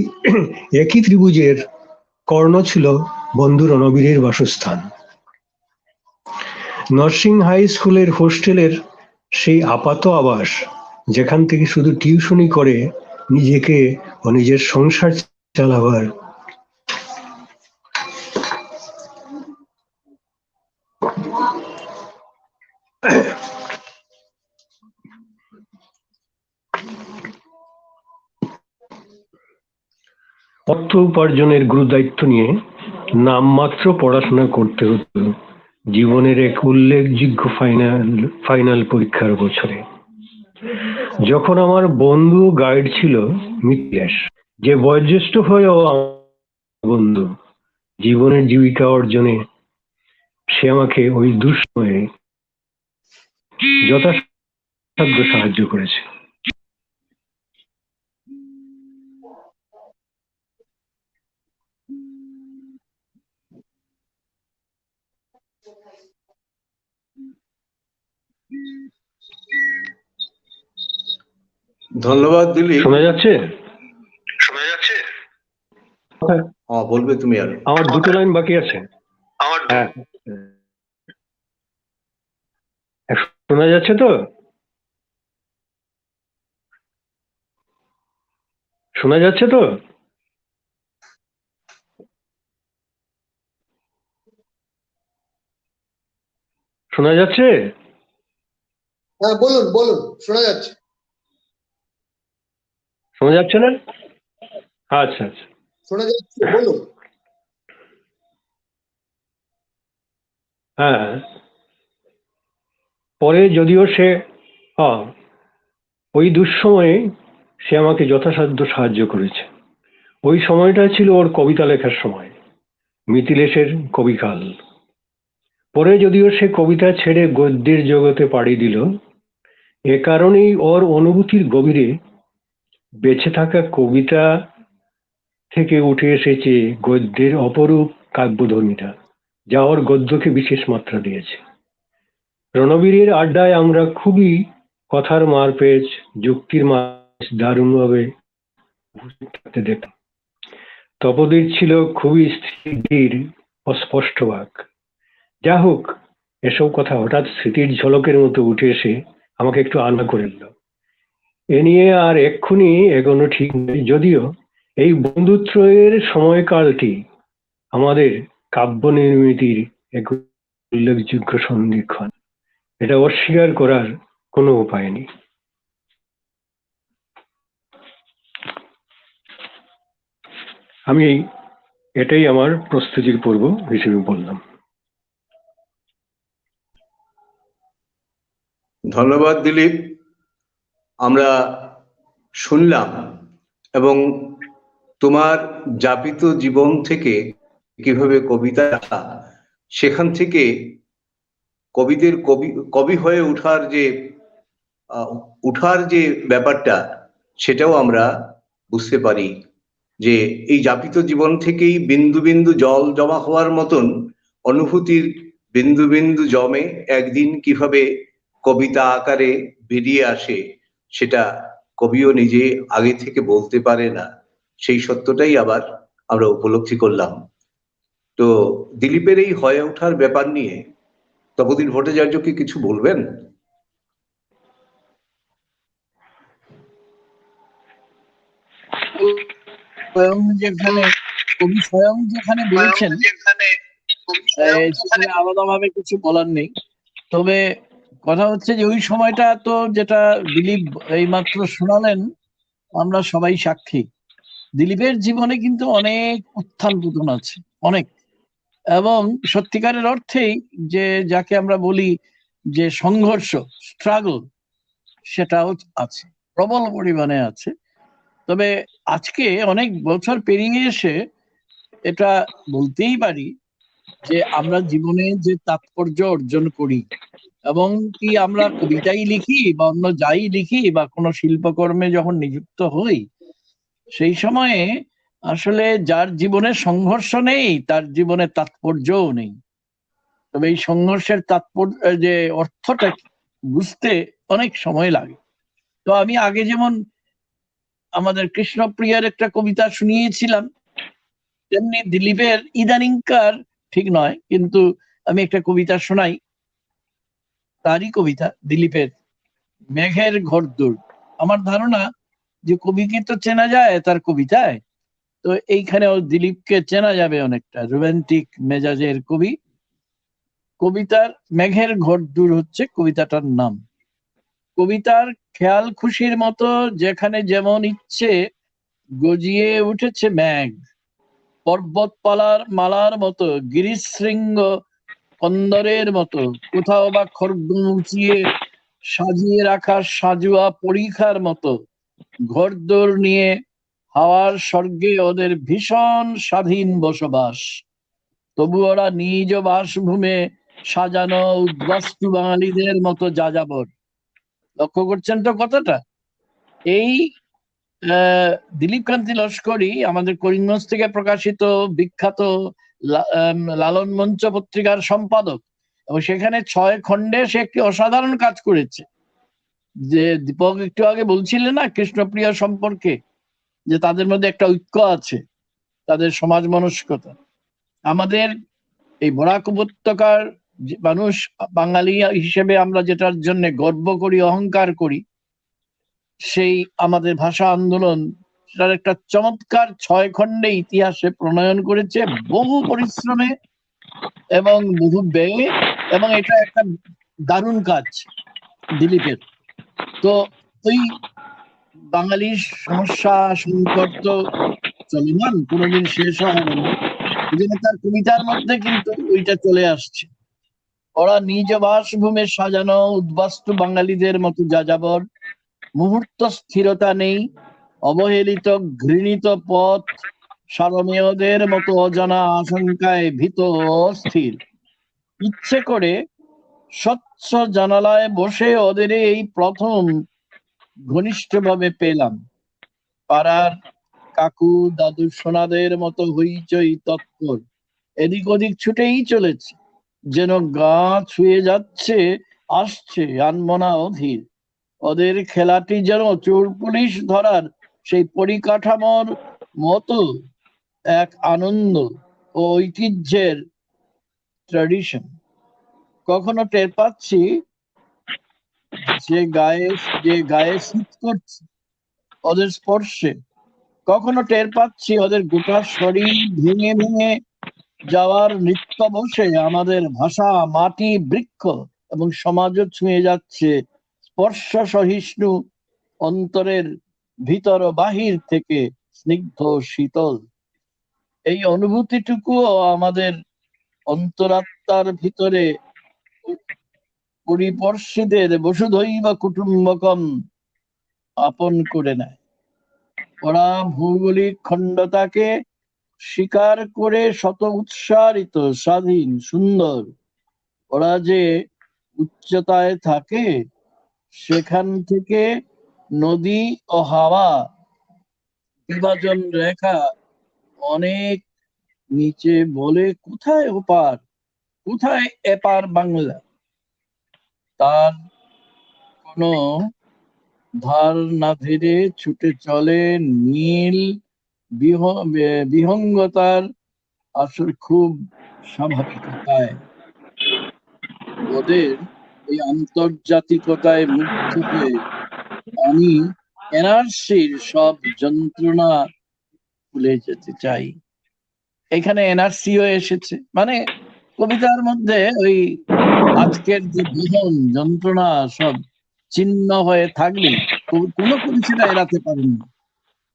একই ত্রিভুজের কর্ণ ছিল বন্ধু রণবীরের বাসস্থান। নরসিংহ হাই স্কুলের হোস্টেলের সেই আপাত আবাস, যেখান থেকে শুধু টিউশনি করে নিজেকে ও নিজের সংসার চালাবার অর্থ উপার্জনের গুরুদায়িত্ব নিয়ে নামমাত্র পড়াশোনা করতে হতো জীবনের এক উল্লেখযোগ্য ফাইনাল পরীক্ষার বছরে। যখন আমার বন্ধু গাইড ছিল মিথিলেশ, যে বয়োজ্যেষ্ঠ হয়েও আমার বন্ধু, জীবনের জীবিকা অর্জনে সে আমাকে ওই দুঃসময়ে যথাসাধ্য সাহায্য করেছে।
ধন্যবাদ দিলীপ।
শোনা যাচ্ছে?
হ্যাঁ, বলবে তুমি আর।
আমার 2টো লাইন বাকি আছে। হ্যাঁ, শোনা যাচ্ছে তো? শোনা যাচ্ছে তো? শোনা যাচ্ছে?
হ্যাঁ, বলুন বলুন, শোনা যাচ্ছে।
শোনা যাচ্ছে না? আচ্ছা আচ্ছা।
শোনা যাচ্ছে, বলুন।
হ্যাঁ, পরে যদিও সে হ্যাঁ, ওই দুঃসময়ে সে আমাকে যথাসাধ্য সাহায্য করেছে। ওই সময়টা ছিল ওর কবিতা লেখার সময়, মিথিলেশের কবিকাল। পরে যদিও সে কবিতা ছেড়ে গদ্যের জগতে পাড়ি দিল, এ কারণেই ওর অনুভূতির গভীরে বেঁচে থাকা কবিতা থেকে উঠে এসেছে গদ্যের অপরূপ কাব্যধর্মিতা, যা ওর গদ্যকে বিশেষ মাত্রা দিয়েছে। রণবীরের আড্ডায় আমরা খুবই কথার মারপেচ, যুক্তির মাছ দারুণভাবে থাকতে দেখতাম। তপোদীর ছিল খুবই স্থির ও স্পষ্ট বাক। যা হোক, এসব কথা হঠাৎ স্মৃতির ঝলকের মতো উঠে এসে আমাকে একটু আলাদা করে দিল। এ নিয়ে আর এক্ষুনি এগোনো ঠিক নেই, যদিও এই বন্ধুত্বের সময়কালটি আমাদের কাব্য নির্মিতির এক উল্লেখযোগ্য সন্ধিক্ষণ। এটা অস্বীকার করার কোনো উপায় নেই। আমি এটাই আমার প্রস্তুতির পর্ব হিসেবে বললাম।
ধন্যবাদ দিলীপ। আমরা শুনলাম এবং তোমার যাপিত জীবন থেকে কিভাবে কবিতা, সেখান থেকে কবিদের কবি হয়ে উঠার যে ব্যাপারটা, সেটাও আমরা বুঝতে পারি যে এই যাপিত জীবন থেকেই বিন্দু বিন্দু জল জমা হওয়ার মতন অনুভূতির বিন্দু বিন্দু জমে একদিন কিভাবে কবিতা আকারে বেরিয়ে আসে, সেটা কবিও নিজে আগে থেকে বলতে পারে না। সেই সত্যটাই আবার আমরা উপলব্ধি করলাম। তো দিলীপের এই হয়ে ওঠার ব্যাপার নিয়ে তপোদীন ভট্টাচার্য কি কিছু বলবেন?
স্বয়ং যেখানে কবি স্বয়ং যেখানে বলেছেন, সেখানে আলাদাভাবে কিছু বলার নেই। তবে কথা হচ্ছে যে ওই সময়টা তো, যেটা দিলীপ এইমাত্র শোনালেন, আমরা সবাই সাক্ষী। দিলীপের জীবনে কিন্তু অনেক উত্থান পতন আছে, অনেক। এবং সত্যিকারের অর্থেই যে যাকে আমরা বলি যে সংঘর্ষ, স্ট্রাগল, সেটাও আছে, প্রবল পরিমাণে আছে। তবে আজকে অনেক বছর পেরিয়ে এসে এটা বলতেই পারি যে আমরা জীবনে যে তাৎপর্য অর্জন করি, এবং কি আমরা কবিতাই লিখি বা অন্য যাই লিখি বা কোনো শিল্পকর্মে যখন নিযুক্ত হই, সেই সময়ে আসলে যার জীবনে সংঘর্ষ নেই তার জীবনে তাৎপর্যও নেই। তবে এই সংঘর্ষের তাৎপর্য যে অর্থটা বুঝতে অনেক সময় লাগে। তো আমি আগে যেমন আমাদের কৃষ্ণপ্রিয়ার একটা কবিতা শুনিয়েছিলাম, তেমনি দিলীপের ইদানিংকার ঠিক নয়, কিন্তু আমি একটা কবিতা শোনাই, তারই কবিতা, দিলীপের, মেঘের ঘরদোর। আমার ধারণা যে কবিকে তো চেনা যায় তার কবিতায়, তো এইখানেও দিলীপকে চেনা যাবে অনেকটা। রোমান্টিক মেজাজের কবি। কবিতার মেঘের ঘরদোর হচ্ছে কবিতাটার নাম। কবিতার খেয়াল খুশির মতো যেখানে যেমন ইচ্ছে গজিয়ে উঠেছে মেঘ, পর্বতপালার মালার মতো, গিরিশৃঙ্গ কন্দরের মতো, কোথাও বা খড়গ উঁচিয়ে সাজিয়ে রাখা সাজুয়া পরীক্ষার মতো। ঘরদোর নিয়ে হাওয়ার স্বর্গে ওদের ভীষণ স্বাধীন বসবাস, তবু ওরা নিজ বাসভূমে সাজানো উদ্বাস্তু বাঙালিদের মতো যাযাবর। লক্ষ্য করছেন তো কথাটা? এই দিলীপ কান্তি লস্করি আমাদের করিমগঞ্জ থেকে প্রকাশিত বিখ্যাত লালন মঞ্চ পত্রিকার সম্পাদক, এবং সেখানে 6 খণ্ডে সে একটি অসাধারণ কাজ করেছে। যে দীপক একটু আগে বলছিলেন না কৃষ্ণপ্রিয়া সম্পর্কে, যে তাদের মধ্যে একটা ঐক্য আছে, তাদের সমাজ মনস্কতা। আমাদের এই বরাক উপত্যকার মানুষ, বাঙালি হিসেবে আমরা যেটার জন্য গর্ব করি, অহংকার করি, সেই আমাদের ভাষা আন্দোলন, সেটার একটা চমৎকার 6 খণ্ডে ইতিহাসে প্রণয়ন করেছে, বহু পরিশ্রমে এবং বহু ব্যয়ে, এবং এটা একটা দারুণ কাজ। দিলীপের। তো ওই বাঙালির সমস্যা সংকট তো চলমান, কোনোদিন শেষ হবে না। এই জন্য তার কবিতার মধ্যে কিন্তু ওইটা চলে আসছে। ওরা নিজ বাসভূমে সাজানো উদ্বাস্তু বাঙালিদের মতো যাযাবর, মুহূর্ত স্থিরতা নেই, অবহেলিত ঘৃণিত পথ সারমেয়দের মতো অজানা আশঙ্কায় ভীত অস্থির। ইচ্ছে করে স্বচ্ছ জানালায় বসে ওদের এই প্রথম ঘনিষ্ঠভাবে পেলাম। পাড়ার কাকু দাদু সোনাদের মতো হইচই তৎপর, এদিক ওদিক ছুটেই চলেছে, যেন গা ছুঁয়ে যাচ্ছে, আসছে আনমনা অধীর। ওদের খেলাটি যেন চোর পুলিশ ধরার সেই পরিকাঠামোর মতো এক আনন্দ ও ঐতিহ্যের ট্র্যাডিশন। কখনো টের পাচ্ছি যে গায়ে শীত করছে ওদের স্পর্শে, কখনো টের পাচ্ছি ওদের গোটা শরীর ভেঙে ভেঙে যাওয়ার নৃত্য বসে আমাদের ভাষা, মাটি, বৃক্ষ এবং সমাজও ছুঁয়ে যাচ্ছে স্পর্শ সহিষ্ণু অন্তরের ভিতর বাহির থেকে স্নিগ্ধ শীতল। এই অনুভূতিটুকুও আমাদের অন্তরাত্মার ভিতরে পরিপর্ষীদের বসুধৈব কুটুম্বকম আপন করে নেয়। ওরা ভৌগোলিক খণ্ডতাকে স্বীকার করে শত উৎসারিত, স্বাধীন, সুন্দর। ওরা যে উচ্চতায় থাকে সেখান থেকে নদী ও হাওয়া বিভাজন রেখা অনেক নিচে বলে, কোথায় ওপার, কোথায় এপার বাংলা। তার কোনো ধার না ধীরে ছুটে চলে নীল বিহঙ্গতার আসর খুব স্বাভাবিকতায়। ওদের এই আন্তর্জাতিকতায় মুগ্ধ হয়ে আমি এনআরসির সব যন্ত্রণা ভুলে যেতে চাই। এখানে এনআরসিও এসেছে, মানে কবিতার মধ্যে ওই আজকের যে বিহন যন্ত্রণা সব চিহ্ন হয়ে থাকলেই কোনো কবি সেটা এড়াতে পারেন না।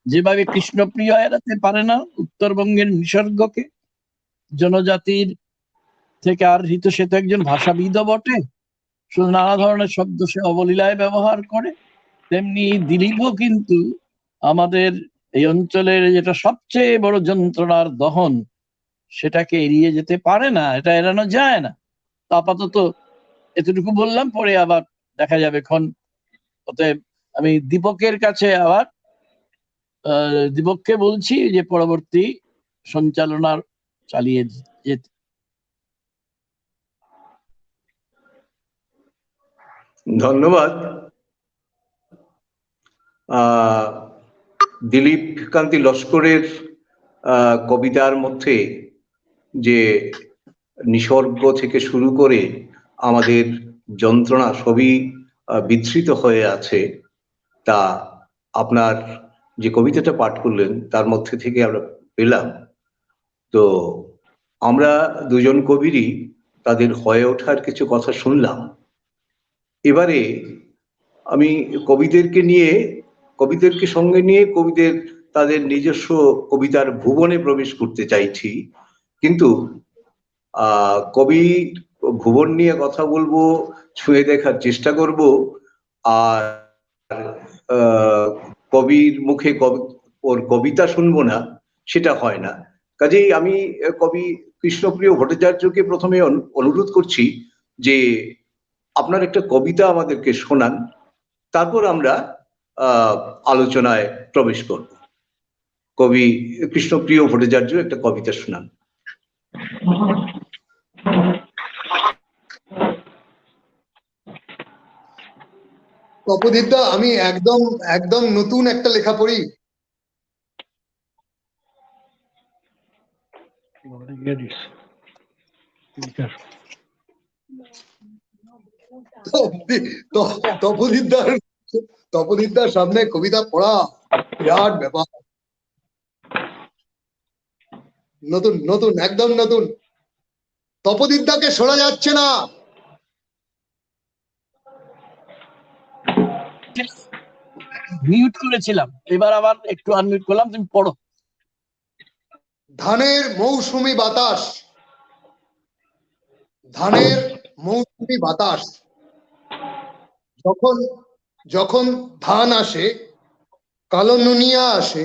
যেভাবে কৃষ্ণপ্রিয় এড়াতে পারে না উত্তরবঙ্গের নিসর্গকে, জনজাতির থেকে আর হৃত, সে তো একজন ভাষাবিদও বটে, শুধু নানা ধরনের শব্দ সে অবলীলায় ব্যবহার করে, তেমনি দিলীপও কিন্তু আমাদের এই অঞ্চলের যেটা সবচেয়ে বড় যন্ত্রণার দহন, সেটাকে এড়িয়ে যেতে পারে না, এটা এড়ানো যায় না। তো আপাতত এতটুকু বললাম, পরে আবার দেখা যাবে ক্ষণ। অতএব আমি দীপকের কাছে আবার দীপককে বলছি যে পরবর্তী সঞ্চালনার চালিয়ে যেতে।
ধন্যবাদ। দিলীপ কান্তি লস্করের কবিতার মধ্যে যে নিসর্গ থেকে শুরু করে আমাদের যন্ত্রণা সবই বিধৃত হয়ে আছে, তা আপনার যে কবিতাটা পাঠ করলেন তার মধ্যে থেকে আমরা পেলাম। তো আমরা দুজন কবিরই তাদের হয়ে ওঠার কিছু কথা শুনলাম। এবারে আমি কবিদেরকে সঙ্গে নিয়ে কবিদের তাদের নিজস্ব কবিতার ভুবনে প্রবেশ করতে চাইছি। কিন্তু কবি ভুবন নিয়ে কথা বলবো, ছুঁয়ে দেখার চেষ্টা করব, আর কবির মুখে ওর কবিতা শুনবো না, সেটা হয় না। কাজেই আমি কবি কৃষ্ণপ্রিয় ভট্টাচার্যকে প্রথমে অনুরোধ করছি যে আপনার একটা কবিতা আমাদেরকে শোনান, তারপর আমরা আলোচনায় প্রবেশ করব। কবি কৃষ্ণপ্রিয় ভট্টাচার্য একটা কবিতা শোনান।
তপোদীপদা, আমি একদম একদম নতুন একটা লেখা পড়ি। তপোদীপদার সামনে কবিতা পড়া বিরাট ব্যাপার। নতুন নতুন একদম নতুন। তপোদীপদাকে শোনা যাচ্ছে না।
মিউট করেছিলাম, এবার আবার একটু আনমিউট করলাম, তুমি পড়ো।
ধানের মৌসুমী বাতাস, ধানের মৌসুমী বাতাস, যখন যখন ধান আসে, কালো নুনিয়া আসে,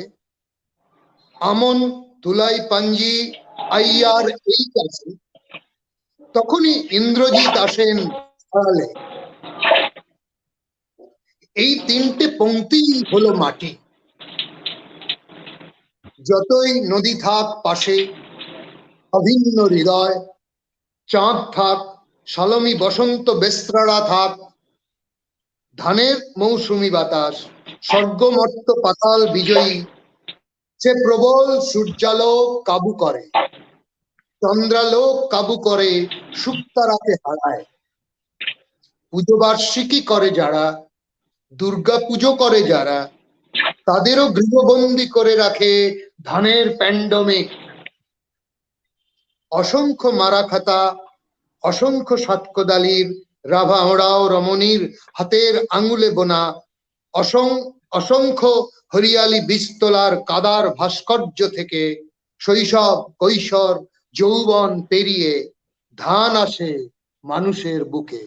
আমন তুলাই পাঞ্জি আইয়ার এই কাছে, তখনই ইন্দ্রজিৎ আসেন আড়ালে। এই তিনটে পংক্তি হলো মাটি। যতই নদী থাক পাশে, অভিন্ন হৃদয়, চাঁদ থাক, সালমি বসন্ত বেস্ত্রারা থাক, ধানের মৌসুমী বাতাস স্বর্গমর্ত পাতাল বিজয়ী, সে প্রবল সূর্যালোক কাবু করে, চন্দ্রালোক কাবু করে, শুকতারাকে হারায়। পুজো বার্ষিকী করে যারা, দুর্গা পুজো করে যারা, তাদেরও গৃহবন্দী করে রাখে ধানের প্যান্ডমিক। অসংখ্য মারাখাতা, অসংখ্য সাতকোদালির, রাভা ওড়াও রমণীর হাতের আঙুলে বোনা, অসংখ্য হরিয়ালি বীজতলার কাদার ভাস্কর্য থেকে শৈশব, কৈশোর, যৌবন পেরিয়ে ধান আসে মানুষের বুকে।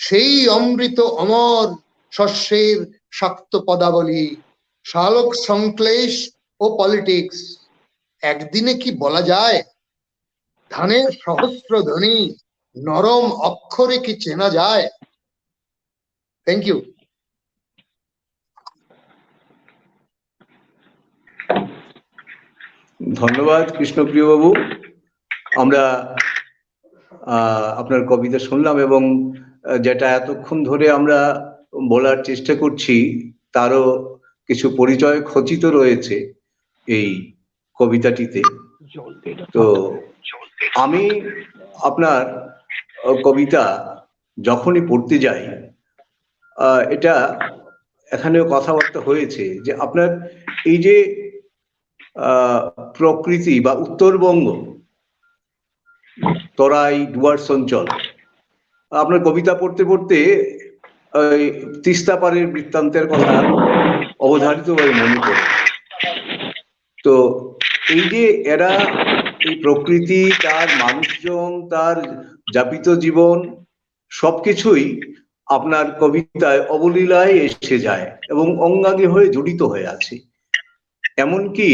সেই অমৃত অমর শস্যের শাক্ত পদাবলী, শালক সংশ্লেষ ও পলিটিক্স, একদিনে কি বলা যায়? ধানের সহস্র ধ্বনি নরম অক্ষরে কি চেনা যায়? Thank you.
ধন্যবাদ কৃষ্ণপ্রিয় বাবু। আমরা আপনার কবিতা শুনলাম এবং যেটা এতক্ষণ ধরে আমরা বলার চেষ্টা করছি তারও কিছু পরিচয় খচিত রয়েছে এই কবিতাটিতে। তো আমি আপনার কবিতা যখনই পড়তে যাই, এটা এখানেও কথাবার্তা হয়েছে যে আপনার এই যে প্রকৃতি বা উত্তরবঙ্গ, তরাই ডুয়ার্স অঞ্চল, আপনার কবিতা পড়তে পড়তে তিস্তা পাড়ের বৃত্তান্তের কথা অবধারিতভাবে মনে পড়ে। তো এই যে এরা, এই প্রকৃতি, তার মানুষজন, তার যাপিত জীবন, সবকিছুই আপনার কবিতায় অবলীলায় এসে যায় এবং অঙ্গাঙ্গী হয়ে জড়িত হয়ে আছে। এমনকি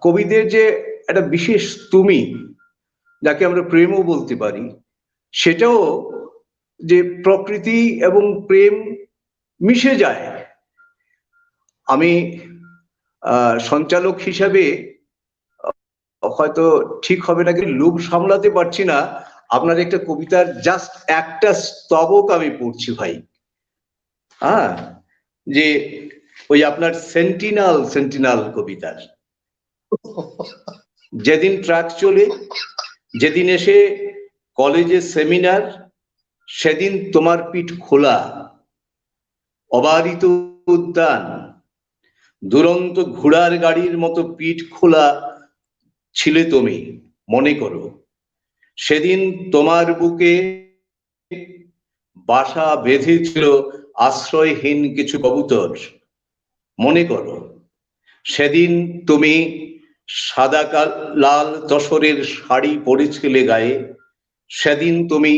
কবিদের যে একটা বিশেষ তুমি, যাকে আমরা প্রেমও বলতে পারি, সেটাও যে প্রকৃতি এবং প্রেম মিশে যায়। আমি সঞ্চালক হিসাবে হয়তো ঠিক হবে না, কিন্তু লোভ সামলাতে পারছি না, আপনার একটা কবিতার জাস্ট একটা স্তবক আমি পড়ছি ভাই। হ্যাঁ, যে ওই আপনার সেন্টিনাল কবিতার, যেদিন ট্রাক চলে, যেদিন এসে কলেজে সেমিনার, সেদিন তোমার পিঠ খোলা, অবারিত উদ্যান, দুরন্ত ঘোড়ার গাড়ির মতো পিঠ খোলা ছিলে তুমি, মনে করো সেদিন তোমার বুকে বাসা বেঁধেছিল আশ্রয়হীন কিছু কবুতর, মনে করো সেদিন তুমি সাদা লাল তসরের শাড়ি পরেছিলে গায়ে, সেদিন তুমি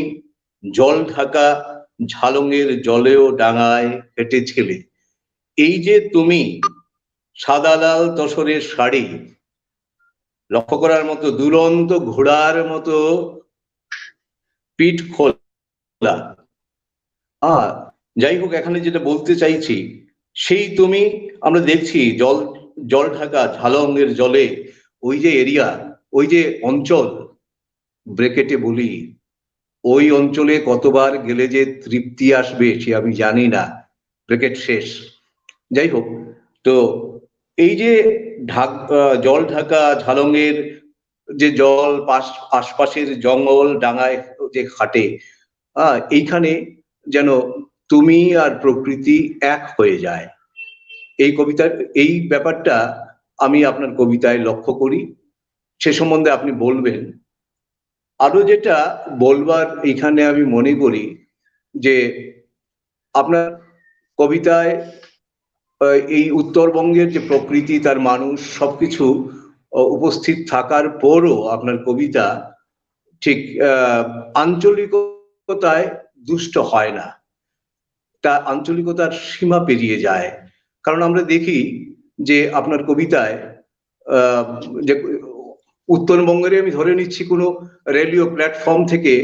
জল ঢাকা ঝালঙের জলেও ডাঙায় হেঁটেছিলে। এই যে তুমি সাদা লাল তসরের শাড়ি, লক্ষ্য করার মতো, দুরন্ত ঘোড়ার মতো পিঠ খোলা। যাই হোক, এখানে যেটা বলতে চাইছি, সেই তুমি, আমরা দেখছি জল ঢাকা ঝালঙের জলে, ওই যে এরিয়া, ওই যে অঞ্চল, ব্রেকেটে বলি, ওই অঞ্চলে কতবার গেলে যে তৃপ্তি আসবে সে আমি জানি না, ব্রেকেট শেষ। যাই হোক, তো এই যে জল ঢাকা ঝালঙের যে জল, আশপাশের জঙ্গল ডাঙায় যে খাটে, এইখানে যেন তুমি আর প্রকৃতি এক হয়ে যায়। এই কবিতার এই ব্যাপারটা আমি আপনার কবিতায় লক্ষ্য করি, সে সম্বন্ধে আপনি বলবেন। আরো যেটা বলবার এখানে আমি মনে করি যে আপনার কবিতায় এই উত্তরবঙ্গের যে প্রকৃতি, তার মানুষ, সবকিছু উপস্থিত থাকার পরও আপনার কবিতা ঠিক আঞ্চলিকতায় দুষ্ট হয় না, তা আঞ্চলিকতার সীমা পেরিয়ে যায়। কারণ আমরা দেখি যে আপনার কবিতায় যে উত্তরবঙ্গের, আমি ধরে নিচ্ছি, কোনো রেডিও প্ল্যাটফর্ম থেকে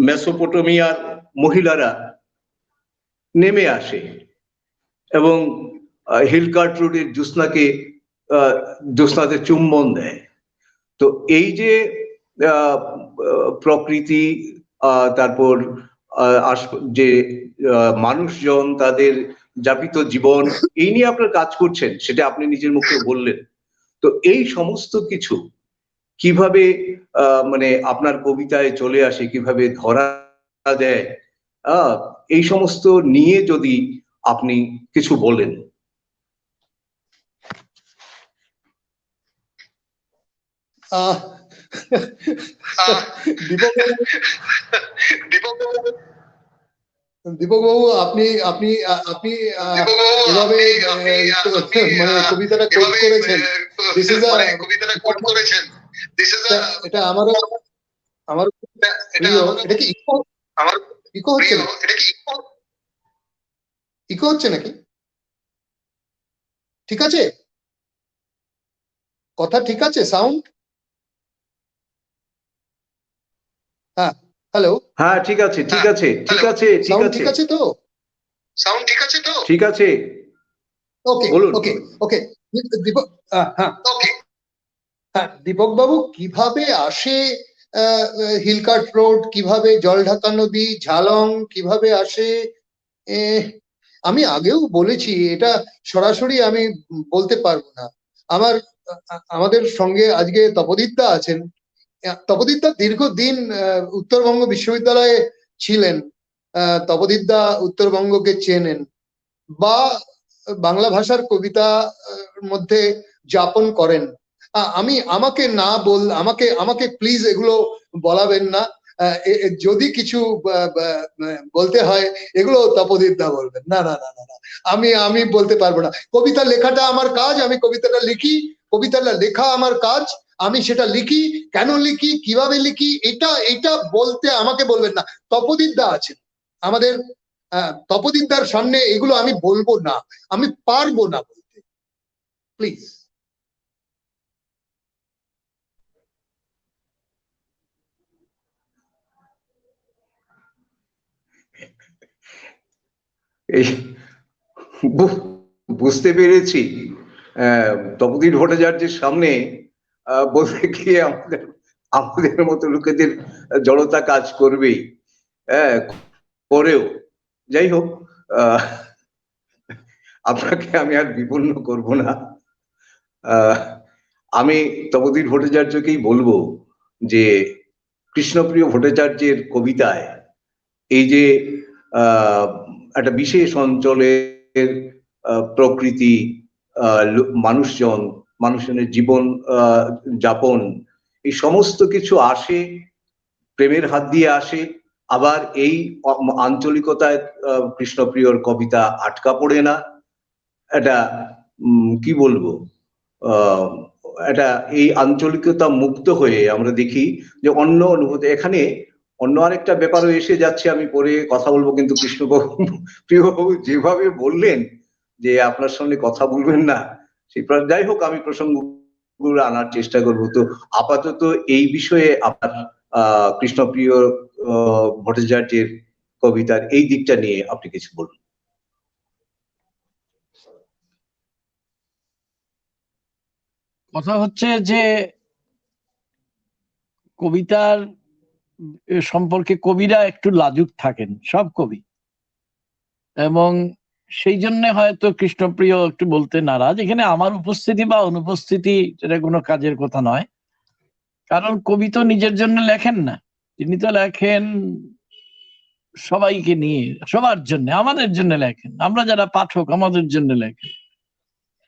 মেসোপটেমিয়ার মহিলারা নেমে আসে এবং হিলকার্ট রোডের জ্যোৎস্নাতে চুম্বন দেয়। তো এই যে প্রকৃতি, তারপর যে মানুষজন, তাদের যাপিত জীবন, এই নিয়ে আপনার কাজ করছেন, সেটা আপনি নিজের মুখে বললেন। তো এই সমস্ত কিছু কিভাবে মানে আপনার কবিতায় চলে আসে, কিভাবে ধরা দেয়, এই সমস্ত নিয়ে যদি আপনি কিছু বলেন।
দীপক বাবু, আপনি আপনি আপনি এভাবে মানে কবিতাটা কোট করেছেন, এটা আমারও এটা কি ইকো হচ্ছে না? ইকো হচ্ছে নাকি? ঠিক আছে, কথা ঠিক আছে, সাউন্ড? হ্যাঁ, হ্যালো।
হ্যাঁ, ঠিক আছে, ঠিক আছে, ঠিক আছে, ঠিক আছে,
ঠিক আছে তো? সাউন্ড ঠিক আছে তো?
ঠিক আছে,
ওকে ওকে ওকে। দীপক, হ্যাঁ হ্যাঁ, দীপক বাবু, কিভাবে আসে হিলকার্ট রোড, কিভাবে জলঢাকা নদী, ঝালং কিভাবে আসে, আমি আগেও বলেছি, এটা সরাসরি আমি বলতে পারবো না। আমাদের সঙ্গে আজকে তপোদিতদা আছেন। তপোদিতদা দীর্ঘদিন উত্তরবঙ্গ বিশ্ববিদ্যালয়ে ছিলেন। তপোদিতদা উত্তরবঙ্গকে চেনেন বা বাংলা ভাষার কবিতা মধ্যে যাপন করেন। আমাকে প্লিজ এগুলো বলাবেন না। যদি কিছু বলতে হয়, এগুলো তপোদিতদা বলবেন। না না না না না, আমি বলতে পারবো না। কবিতা লেখাটা আমার কাজ, আমি কবিতাটা লিখি, কবিতাটা লেখা আমার কাজ, আমি সেটা লিখি, কেন লিখি, কিভাবে লিখি, এটা বলতে আমাকে বলবেন না। তপোদিতদা আছেন আমাদের, তপোদিতদার সামনে এগুলো আমি বলবো না, আমি পারবো না বলতে, প্লিজ।
এই বুঝতে পেরেছি। তপোদীপ ভট্টাচার্যের সামনে বলতে গিয়ে আমাদের মতো লোকেদের জড়তা কাজ করবেই, করেও। যাই হোক, আপনাকে আমি আর বিপন্ন করব না। আমি তপোদীপ ভট্টাচার্যকেই বলবো যে কৃষ্ণপ্রিয় ভট্টাচার্যের কবিতায় এই যে একটা বিশেষ অঞ্চলের প্রকৃতি, মানুষজনের জীবন যাপন, এই সমস্ত কিছু আসে, প্রেমের হাত দিয়ে আসে। আবার এই আঞ্চলিকতায় কৃষ্ণপ্রিয়র কবিতা আটকা পড়ে না। এটা কি বলবো, এটা এই আঞ্চলিকতা মুক্ত হয়ে আমরা দেখি যে অন্য অনুভূতি, এখানে অন্য আরেকটা ব্যাপারও এসে যাচ্ছে, আমি পরে কথা বলবো। কিন্তু প্রিয়বাবু যেভাবে বললেন যে আপনার সঙ্গে কথা বলবেন না, সেই যাই হোক, আমি প্রসঙ্গগুলো আনার চেষ্টা করব। তো আপাতত এই বিষয়ে আপনার কৃষ্ণপ্রিয় ভট্টাচার্যের কবিতার এই দিকটা নিয়ে আপনি কিছু বলুন।
কথা হচ্ছে যে কবিতার সম্পর্কে কবিরা একটু লাজুক থাকেন, সব কবি, এবং সেই জন্য হয়তো কৃষ্ণপ্রিয় একটু বলতে নারাজ। এখানে আমার উপস্থিতি বা অনুপস্থিতি এটা কোনো কাজের কথা নয়, কারণ কবি তো নিজের জন্য লেখেন না, তিনি তো লেখেন সবাইকে নিয়ে, সবার জন্য, আমাদের জন্য লেখেন, আমরা যারা পাঠক আমাদের জন্য লেখেন।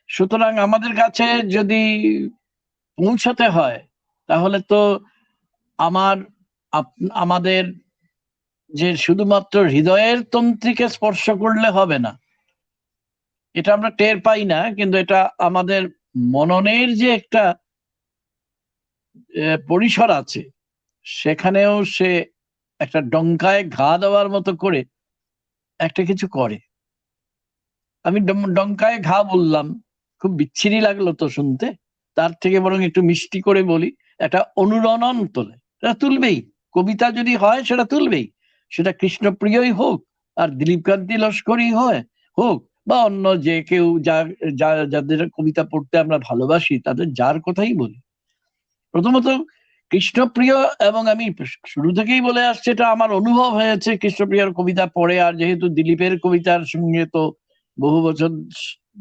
সুতরাং আমাদের কাছে যদি পৌঁছাতে হয়, তাহলে তো আমাদের যে শুধুমাত্র হৃদয়ের তন্ত্রীকে স্পর্শ করলে হবে না, এটা আমরা টের পাই না, কিন্তু এটা আমাদের মননের যে একটা পরিসর আছে, সেখানেও সে একটা ডঙ্কায় ঘা দেওয়ার মতো করে একটা কিছু করে। আমি ডঙ্কায় ঘা বললাম, খুব বিচ্ছিরি লাগলো তো শুনতে, তার থেকে বরং একটু মিষ্টি করে বলি, একটা অনুরণন তোলে, এটা তুলবেই। কবিতা যদি হয় সেটা তুলবেই, সেটা কৃষ্ণপ্রিয়ই হোক আর দিলীপ কান্তি লস্করই হোক, বা অন্য যে কেউ যাদের কবিতা পড়তে আমরা ভালোবাসি, তাদের যার কথাই বলি। প্রথমত কৃষ্ণপ্রিয়, এবং আমি শুরু থেকেই বলে আসছি, এটা আমার অনুভব হয়েছে কৃষ্ণপ্রিয়র কবিতা পড়ে, আর যেহেতু দিলীপের কবিতার সঙ্গে তো বহু বছর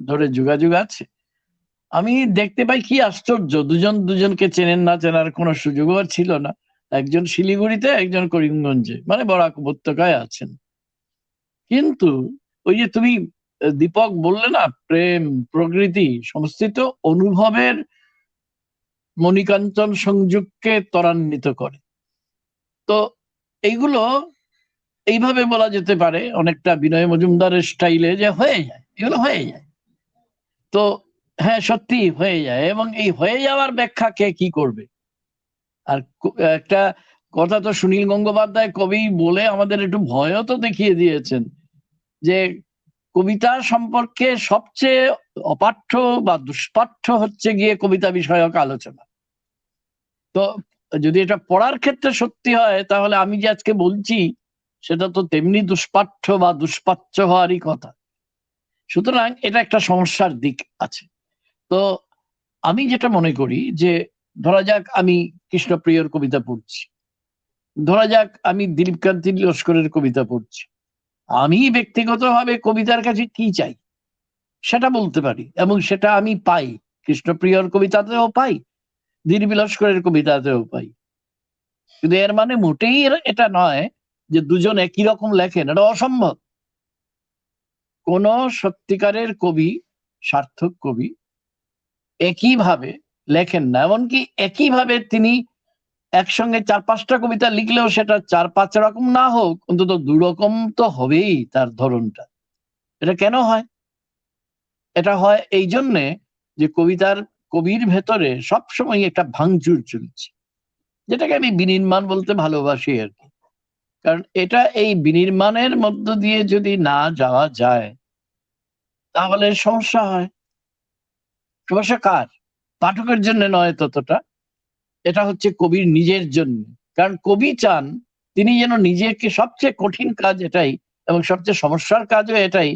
ধরে যোগাযোগ আছে, আমি দেখতে পাই কি আশ্চর্য, দুজন দুজনকে চেনেন না, চেনার কোনো সুযোগও ছিল না। একজন শিলিগুড়িতে, একজন করিমগঞ্জে, মানে বরাক উপত্যকায় আছেন। কিন্তু ওই যে তুমি দীপক বললে না, প্রেম প্রকৃতি সমস্ত অনুভবের মণিকাঞ্চন সংযোগকে ত্বরান্বিত করে। তো এইগুলো এইভাবে বলা যেতে পারে অনেকটা বিনয় মজুমদারের স্টাইলে, যে হয়ে যায়, এগুলো হয়ে যায়। তো হ্যাঁ, সত্যি হয়ে যায়, এবং এই হয়ে যাওয়ার ব্যাখ্যা কে কি করবে? আর একটা কথা তো সুনীল গঙ্গোপাধ্যায় কবি বলে আমাদের একটু ভয়ও তো দেখিয়ে দিয়েছেন, যে কবিতা সম্পর্কে সবচেয়ে অপাঠ্য বা দুষ্পাঠ্য হচ্ছে গিয়ে কবিতা বিষয়ক আলোচনা। তো যদি এটা পড়ার ক্ষেত্রে সত্যি হয়, তাহলে আমি যে আজকে বলছি সেটা তো তেমনি দুষ্পাঠ্য বা দুষ্পাচ্য হওয়ারই কথা। সুতরাং এটা একটা সমস্যার দিক আছে। তো আমি যেটা মনে করি, যে ধরা যাক আমি কৃষ্ণপ্রিয়র কবিতা পড়ছি, ধরা যাক আমি দিলীপ কান্তি লস্করের কবিতা পড়ছি, আমি ব্যক্তিগতভাবে কবিতার কাছে কি চাই সেটা বলতে পারি, এবং সেটা আমি পাই, কৃষ্ণপ্রিয়র কবিতাতেও পাই, দিলীপ লস্করের কবিতাতেও পাই। কিন্তু এর মানে মোটেই এটা নয় যে দুজন একই রকম লেখেন, এটা অসম্ভব। কোন সত্যিকারের কবি, সার্থক কবি একইভাবে লেখেন না। এমনকি একইভাবে তিনি একসঙ্গে 4-5টা কবিতা লিখলেও সেটা 4-5 রকম না হোক, অন্তত 2 রকম তো হবেই তার ধরনটা। এটা কেন হয়? এটা হয় এই জন্যে যে কবির ভেতরে সবসময় একটা ভাঙচুর চলছে, যেটাকে আমি বিনির্মাণ বলতে ভালোবাসি আর কি। কারণ এটা, এই বিনির্মাণের মধ্য দিয়ে যদি না যাওয়া যায়, তাহলে সমস্যা হয়। সমস্যা কার? পাঠকের জন্য নয় ততটা, এটা হচ্ছে কবির নিজের জন্য। কারণ কবি চান তিনি যেন নিজেকে, সবচেয়ে কঠিন কাজ এটাই, এবং সবচেয়ে সমস্যার কাজও এটাই,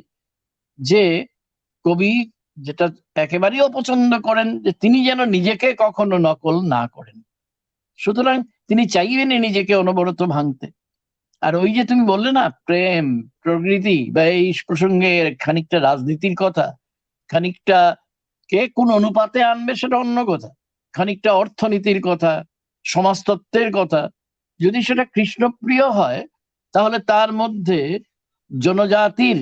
যে কবি যেটা একেবারেই অপছন্দ করেন, যে তিনি যেন নিজেকে কখনো নকল না করেন। সুতরাং তিনি চাইবেনই নিজেকে অনবরত ভাঙতে। আর ওই যে তুমি বললে না, প্রেম প্রকৃতি, বা এই প্রসঙ্গে খানিকটা রাজনীতির কথা, খানিকটা কে কোন অনুপাতে আনবে সেটা অন্য কথা, খানিকটা অর্থনীতির কথা, সমাজতত্ত্বের কথা, যদি সেটা কৃষ্ণপ্রিয় হয়, তাহলে তার মধ্যে জনজাতির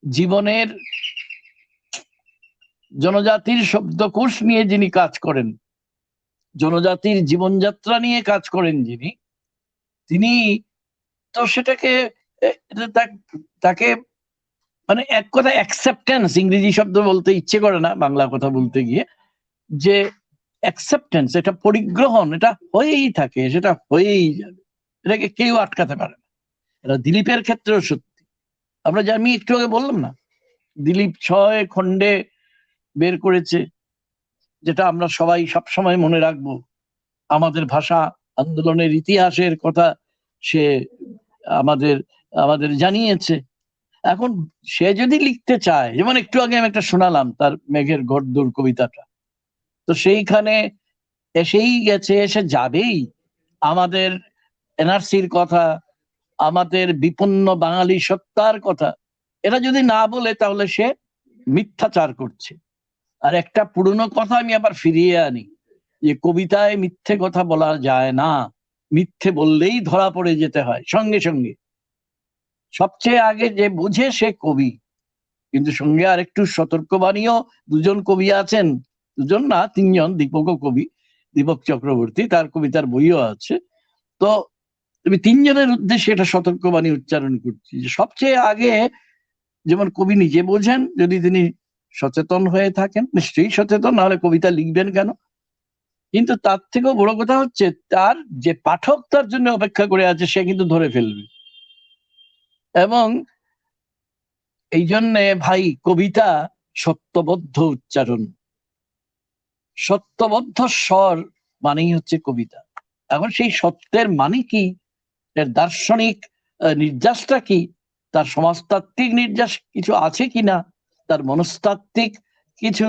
জীবনের, জনজাতির শব্দকোষ নিয়ে যিনি কাজ করেন, জনজাতির জীবনযাত্রা নিয়ে কাজ করেন যিনি, তিনি তো সেটাকে তাকে মানে এক কথা অ্যাকসেপ্টেন্স, ইংরেজি শব্দ বলতে ইচ্ছে করে না বাংলা কথা বলতে গিয়ে, যে অ্যাকসেপ্টেন্স, এটা পরিগ্রহণ, এটা হয়েই থাকে, সেটা হয়েই যাবে, এটাকে কেউ আটকাতে পারে না। এটা দিলীপের ক্ষেত্রেও সত্যি। আমি একটু আগে বললাম না, দিলীপ 6 খণ্ডে বের করেছে, যেটা আমরা সবাই সব সময় মনে রাখবো। আমাদের ভাষা আন্দোলনের ইতিহাসের কথা সে আমাদের আমাদের জানিয়েছে। এখন সে যদি লিখতে চায়, যেমন একটু আগে আমি একটা শোনালাম তার মেঘের ঘোড়দৌড় কবিতাটা, তো সেইখানে এসেই গেছে, এসে যাবেই আমাদের এনআরসির কথা, আমাদের বিপন্ন বাঙালি সত্তার কথা। এটা যদি না বলে, তাহলে সে মিথ্যাচার করছে। আর একটা পুরনো কথা আমি আবার ফিরিয়ে আনি, যে কবিতায় মিথ্যে কথা বলা যায় না, মিথ্যে বললেই ধরা পড়ে যেতে হয় সঙ্গে সঙ্গে। সবচেয়ে আগে যে বোঝে সে কবি, কিন্তু সঙ্গে আর একটু সতর্কবাণীও। দুজন কবি আছেন, দুজন না 3জন, দীপকও কবি, দীপক চক্রবর্তী, তার কবিতার বইও আছে। তো তুমি তিনজনের উদ্দেশ্যে এটা সতর্কবাণী উচ্চারণ করছি যে সবচেয়ে আগে যেমন কবি নিজে বোঝেন, যদি তিনি সচেতন হয়ে থাকেন, নিশ্চয়ই সচেতন, নাহলে কবিতা লিখবেন কেন? কিন্তু তার থেকেও বড় কথা হচ্ছে তার যে পাঠক তার জন্য অপেক্ষা করে আছে সে কিন্তু ধরে ফেলবে। এবং এই জন্যে ভাই কবিতা সত্যবদ্ধ উচ্চারণ, সত্যবদ্ধ স্বর মানেই হচ্ছে কবিতা। এখন সেই সত্যের মানে কি, এর দার্শনিক নির্যাসটা কি, তার সমাজতাত্ত্বিক নির্যাস কিছু আছে কিনা, তার মনস্তাত্ত্বিক কিছু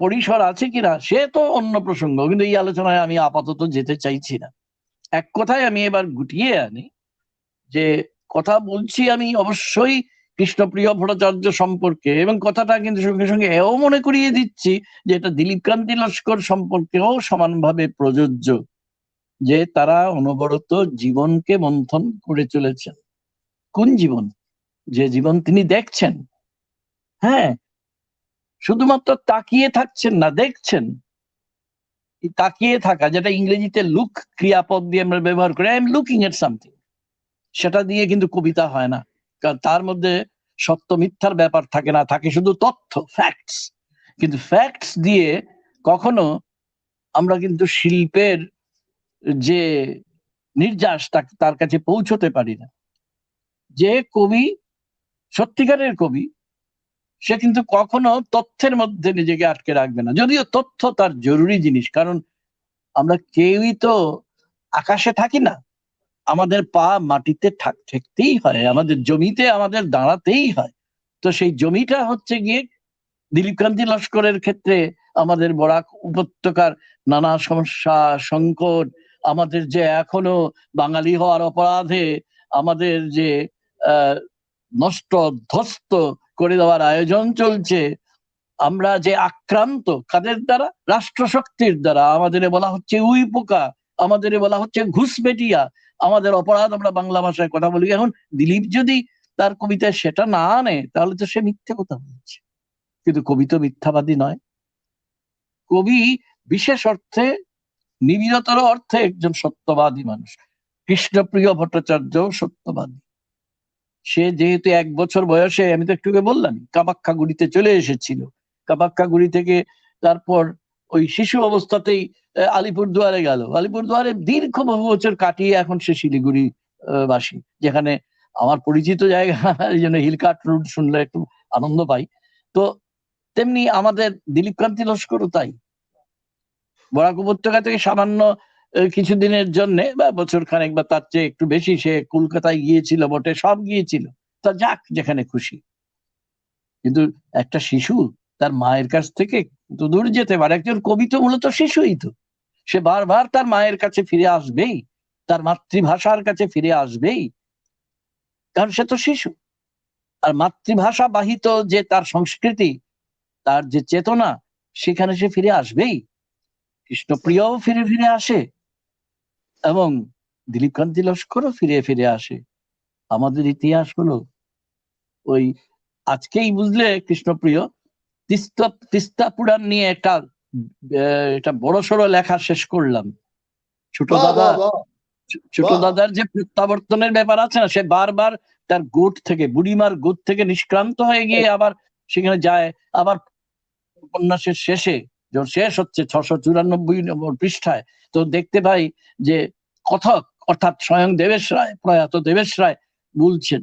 পরিসর আছে কিনা, সে তো অন্য প্রসঙ্গ, কিন্তু এই আলোচনায় আমি আপাতত যেতে চাইছি না। এক কথায় আমি এবার গুটিয়ে আনি যে কথা বলছি আমি অবশ্যই কৃষ্ণপ্রিয় ভট্টাচার্য সম্পর্কে, এবং কথাটা কিন্তু সঙ্গে সঙ্গে এও মনে করিয়ে দিচ্ছি যে এটা দিলীপ কান্তি লস্কর সম্পর্কেও সমানভাবে প্রযোজ্য, যে তারা অনবরত জীবনকে মন্থন করে চলেছেন। কোন জীবন? যে জীবন তিনি দেখছেন, হ্যাঁ, শুধুমাত্র তাকিয়ে থাকছেন না, দেখছেন। তাকিয়ে থাকা, যেটা ইংরেজিতে লুক ক্রিয়াপদ দিয়ে আমরা ব্যবহার করি, I am looking at something, সেটা দিয়ে কিন্তু কবিতা হয় না, কারণ তার মধ্যে সত্য মিথ্যার ব্যাপার থাকে না, থাকে শুধু তথ্য, ফ্যাক্টস। কিন্তু ফ্যাক্টস দিয়ে কখনো আমরা কিন্তু শিল্পের যে নির্যাস তার কাছে পৌঁছতে পারি না। যে কবি সত্যিকারের কবি সে কিন্তু কখনো তথ্যের মধ্যে নিজেকে আটকে রাখবে না, যদিও তথ্য তার জরুরি জিনিস, কারণ আমরা কেউই তো আকাশে থাকি না, আমাদের পা মাটিতে ঠেকতেই হয়, আমাদের জমিতে আমাদের দাঁড়াতেই হয়। তো সেই জমিটা হচ্ছে গিয়ে দিলীপ কান্তি লস্করের ক্ষেত্রে আমাদের বরাক উপত্যকার নানা সমস্যা সংকট, আমাদের যে এখনো বাঙালি হওয়ার অপরাধে আমাদের যে নষ্ট ধ্বস্ত করে দেওয়ার আয়োজন চলছে, আমরা যে আক্রান্ত কাদের দ্বারা? রাষ্ট্রশক্তির দ্বারা। আমাদের বলা হচ্ছে উই পোকা, আমাদের বলা হচ্ছে ঘুষবেটিয়া, আমাদের অপরাধ আমরা বাংলা ভাষায় কথা বলি। এখন দিলীপ যদি তার কবিতায় সেটা না আনে তাহলে তো সে মিথ্যে কথা বলছে। কিন্তু কবি তো মিথ্যাবাদী নয়, কবি বিশেষ অর্থে, নিবিড়তর অর্থে একজন সত্যবাদী মানুষ। কৃষ্ণপ্রিয় ভট্টাচার্য সত্যবাদী। সে যেহেতু 1 বছর বয়সে, আমি তো একটু বললাম, কামাখ্যাগুড়িতে চলে এসেছিল, কামাখ্যাগুড়ি থেকে তারপর ওই শিশু অবস্থাতেই আলিপুরদুয়ারে গেল, আলিপুরদুয়ারে দীর্ঘ বহু বছর কাটিয়ে এখন সে শিলিগুড়ি বাসী, যেখানে আমার পরিচিত জায়গা, এই জন্য হিলকাট রুট শুনলে একটু আনন্দ পাই। তো তেমনি আমাদের দিলীপ কান্তি লস্করও তাই, বরাক উপত্যকা থেকে সামান্য কিছুদিনের জন্য বা বছর খানেক বা তার চেয়ে একটু বেশি সে কলকাতায় গিয়েছিল বটে, সব গিয়েছিল, তা যাক যেখানে খুশি। কিন্তু একটা শিশু তার মায়ের কাছ থেকে তো দূর যেতে পারে, একজন কবি তো মূলত শিশুই তো, সে বারবার তার মায়ের কাছে ফিরে আসবেই, তার মাতৃভাষার কাছে ফিরে আসবেই, কারণ সে তো শিশু। আর মাতৃভাষা বাহিত যে তার সংস্কৃতি, তার যে চেতনা, সেখানে সে ফিরে আসবেই। কৃষ্ণপ্রিয়ও ফিরে ফিরে আসে এবং দিলীপ কান্তি লস্করও ফিরে ফিরে আসে। আমাদের ইতিহাস হলো ওই, আজকেই বুঝলে কৃষ্ণপ্রিয়, তিস্তা পুরাণ নিয়ে একটা বড় সড়ো লেখা শেষ করলাম। ছোট দাদার যে প্রত্যাবর্তনের ব্যাপার আছে না, সে বারবার তার গোট থেকে, বুড়িমার গোট থেকে নিষ্ক্রান্ত হয়ে গিয়ে আবার সেখানে যায়। আবার উপন্যাসের শেষে যখন শেষ হচ্ছে 694 নম্বর পৃষ্ঠায়, তো দেখতে পাই যে কথক অর্থাৎ স্বয়ং দেবেশ রায়, প্রয়াত দেবেশ রায় বলছেন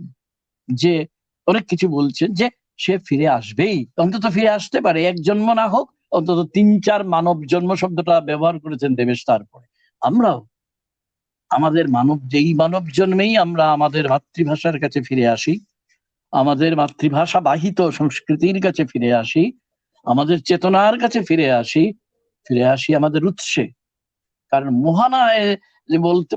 যে, অনেক কিছু বলছেন যে সে ফিরে আসবেই, অন্তত ফিরে আসতে পারে, এক জন্ম না হোক অন্তত 3-4 মানব জন্ম শব্দটা ব্যবহার করেছেন দেবেশ। তারপরে আমরাও আমাদের যেই মানব জন্মেই আমরা আমাদের মাতৃভাষার কাছে ফিরে আসি, আমাদের মাতৃভাষা বাহিত সংস্কৃতির কাছে ফিরে আসি, আমাদের চেতনার কাছে ফিরে আসি আমাদের উৎসে। কারণ মোহানায় যে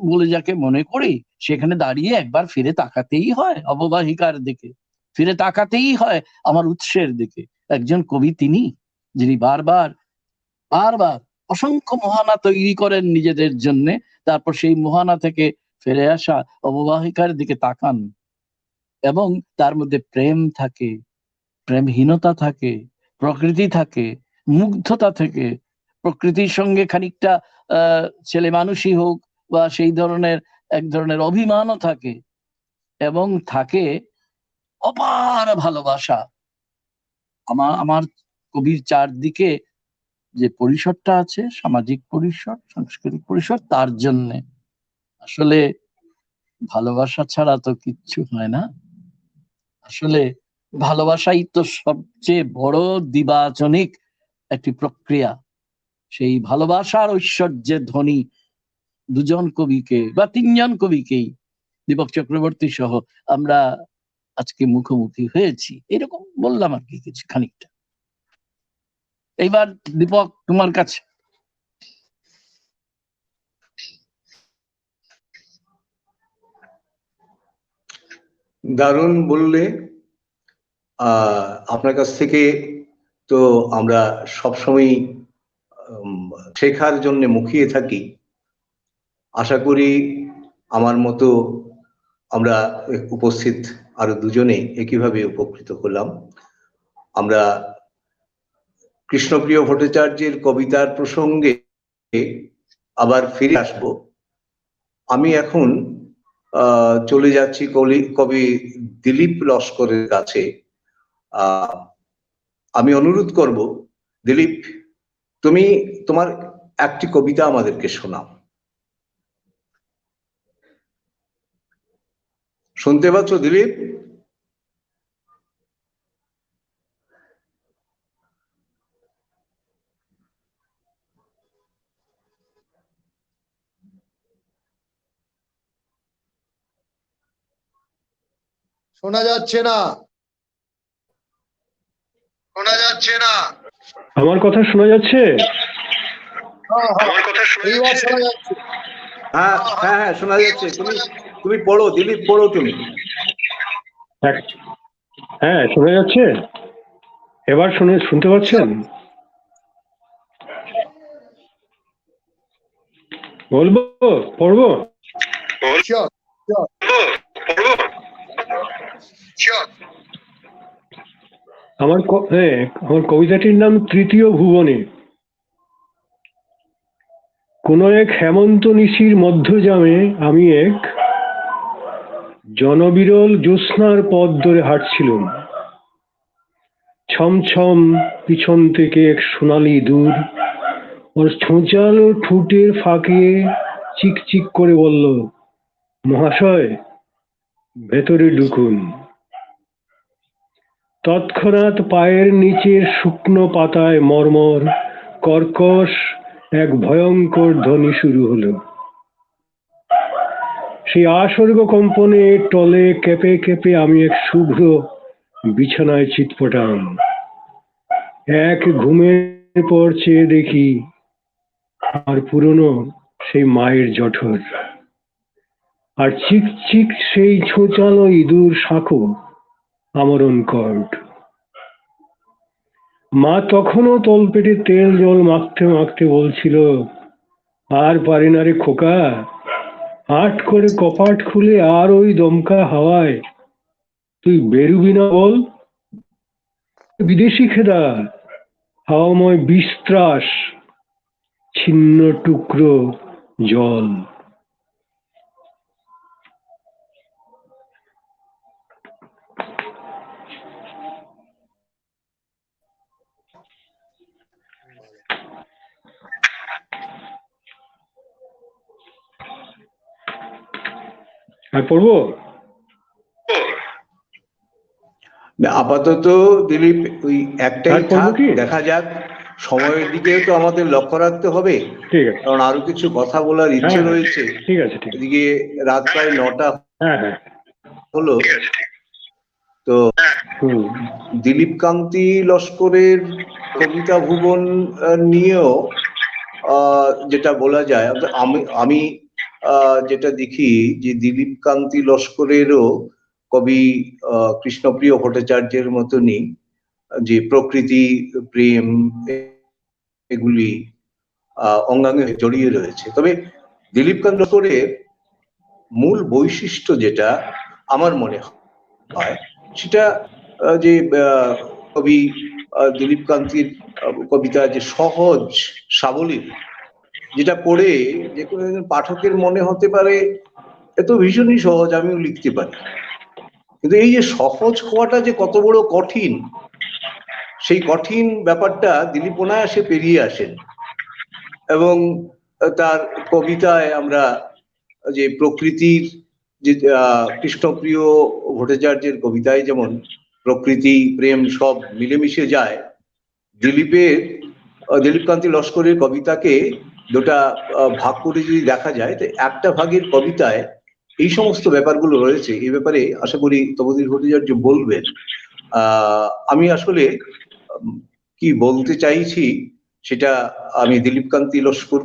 বলে যাকে মনে করি, সেখানে দাঁড়িয়ে একবার ফিরে তাকাতেই হয় অববাহিকার দিকে, ফিরে তাকাতেই হয় আমার উৎসের দিকে। একজন কবি তিনি, যিনি বারবার অসংখ্য মোহানা তৈরি করেন নিজেদের জন্য, তারপর সেই মোহানা থেকে ফিরে আসা অববাহিকার দিকে তাকান, এবং তার মধ্যে প্রেম থাকে, প্রেমহীনতা থাকে, প্রকৃতি থাকে, মুগ্ধতা থেকে, প্রকৃতির সঙ্গে খানিকটা ছেলে মানুষই হোক বা সেই ধরনের এক ধরনের অভিমানও থাকে, এবং থাকে অপার ভালোবাসা। আমার কবির চারদিকে যে পরিসরটা আছে, সামাজিক পরিসর, সাংস্কৃতিক পরিসর, তার জন্যে আসলে ভালোবাসা ছাড়া তো কিচ্ছু হয় না। আসলে ভালোবাসাই তো সবচেয়ে বড় দিবাচনিক একটি প্রক্রিয়া। সেই ভালোবাসার ঐশ্বর্যের ধ্বনি দুজন কবিকে বা তিনজন কবিকেই, দীপক চক্রবর্তী সহ, আমরা আজকে মুখোমুখি হয়েছি। এরকম বললাম আর কি কিছু খানিকটা। এইবার দীপক, তোমার কাছে।
দারুণ বললে। আপনার কাছ থেকে তো আমরা সবসময় শেখার জন্য মুখিয়ে থাকি। আশা করি আমার মতো আমরা উপস্থিত আরো দুজনে একইভাবে উপকৃত হলাম। আমরা কৃষ্ণপ্রিয় ভট্টাচার্যের কবিতার প্রসঙ্গে আবার ফিরে আসব। আমি এখন চলে যাচ্ছি কবি দিলীপ লস্করের কাছে। আমি অনুরোধ করব, দিলীপ, তুমি তোমার একটি কবিতা আমাদেরকে শোনাও। শুনতে পাচ্ছ দিলীপ?
শোনা যাচ্ছে না, শোনা যাচ্ছে না।
আমার কথা শোনা যাচ্ছে?
এইবার শোনা যাচ্ছে।
হ্যাঁ হ্যাঁ হ্যাঁ, শোনা যাচ্ছে। তুমি পড়ো দিলীপ, পড়ো তুমি।
হ্যাঁ, শোনা যাচ্ছে। এবার শুনতে পাচ্ছেন? বলবো? পড়বো? আমার কবিতাটির নাম তৃতীয় ভুবনে। কোন এক হেমন্ত নিশির মধ্যযামে আমি এক জনবিরল জ্যোৎস্নার পথ ধরে হাঁটছিলাম। ছমছম পিছন থেকে এক সোনালি ইঁদুর ওর ছোঁচালো ঠোঁটের ফাঁকে চিকচিক করে বলল, মহাশয়, ভেতরে ঢুকুন। তৎক্ষণাৎ পায়ের নিচের শুকনো পাতায় মর্মর কর্কশ এক ভয়ঙ্কর ধ্বনি শুরু হলো। সেই আসর্গ কম্পনে টলে কেঁপে কেঁপে আমি এক শুভ্র বিছানায় চিৎপটাম। এক ঘুমের পর চেয়ে দেখি আর পুরনো সেই মায়ের জঠর, আর চিকচিক সেই ছোঁচালো ইঁদুর শাঁখো আমরণ কর্ড। মা তখনও তলপেটে তেল জল মাখতে মাখতে বলছিল, আর পারি না রে খোকা, আট করে কপাট খুলে আর ওই দমকা হাওয়ায় তুই বেরুবি না বল? বিদেশি খেদা, হাওয়াময় বিস্ত্রাস, ছিন্ন টুকরো জল। আর পড়বো?
আপাতত দিলীপ ওই একটাই থাক, দেখা যাক। সময়ের দিকেও তো আমাদের লক্ষ্য রাখতে হবে,
ঠিক আছে,
কারণ আরো কিছু কথা বলার ইচ্ছে রয়েছে।
ঠিক আছে, ঠিক আছে।
এদিকে রাত প্রায় 9টা হলো। তো দিলীপ কান্তি লস্করের কবিতা ভুবন নিয়েও যেটা বলা যায়, আমি যেটা দেখি যে দিলীপ কান্তি লস্করেরও কবি কৃষ্ণপ্রিয় ভট্টাচার্যের মতনই যে প্রকৃতি প্রেম এগুলি অঙ্গাঙ্গে জড়িয়ে রয়েছে। তবে দিলীপ কান্তি লস্করের মূল বৈশিষ্ট্য যেটা আমার মনে হয়, সেটা যে কবি দিলীপ কান্তির কবিতা যে সহজ সাবলীল, যেটা পড়ে যে কোনো পাঠকের মনে হতে পারে এ তো ভীষণই সহজ, আমিও লিখতে পারি। কিন্তু এই যে সহজ হওয়াটা যে কত বড় কঠিন, সেই কঠিন ব্যাপারটা দিলীপ অনায়াসে পেরিয়ে আসেন। এবং তার কবিতায় আমরা যে প্রকৃতির যে কৃষ্ণপ্রিয় ভট্টাচার্যের কবিতায় যেমন প্রকৃতি প্রেম সব মিলেমিশে যায়, দিলীপকান্তি লস্করের কবিতাকে দুটা ভাগ করে যদি দেখা যায়, তো একটা ভাগের কবিতায় এই সমস্ত ব্যাপারগুলো রয়েছে। এই ব্যাপারে আশা করি তপোধীর ভট্টাচার্য বলবেন। আমি আসলে কি বলতে চাইছি সেটা আমি দিলীপকান্তি লস্কর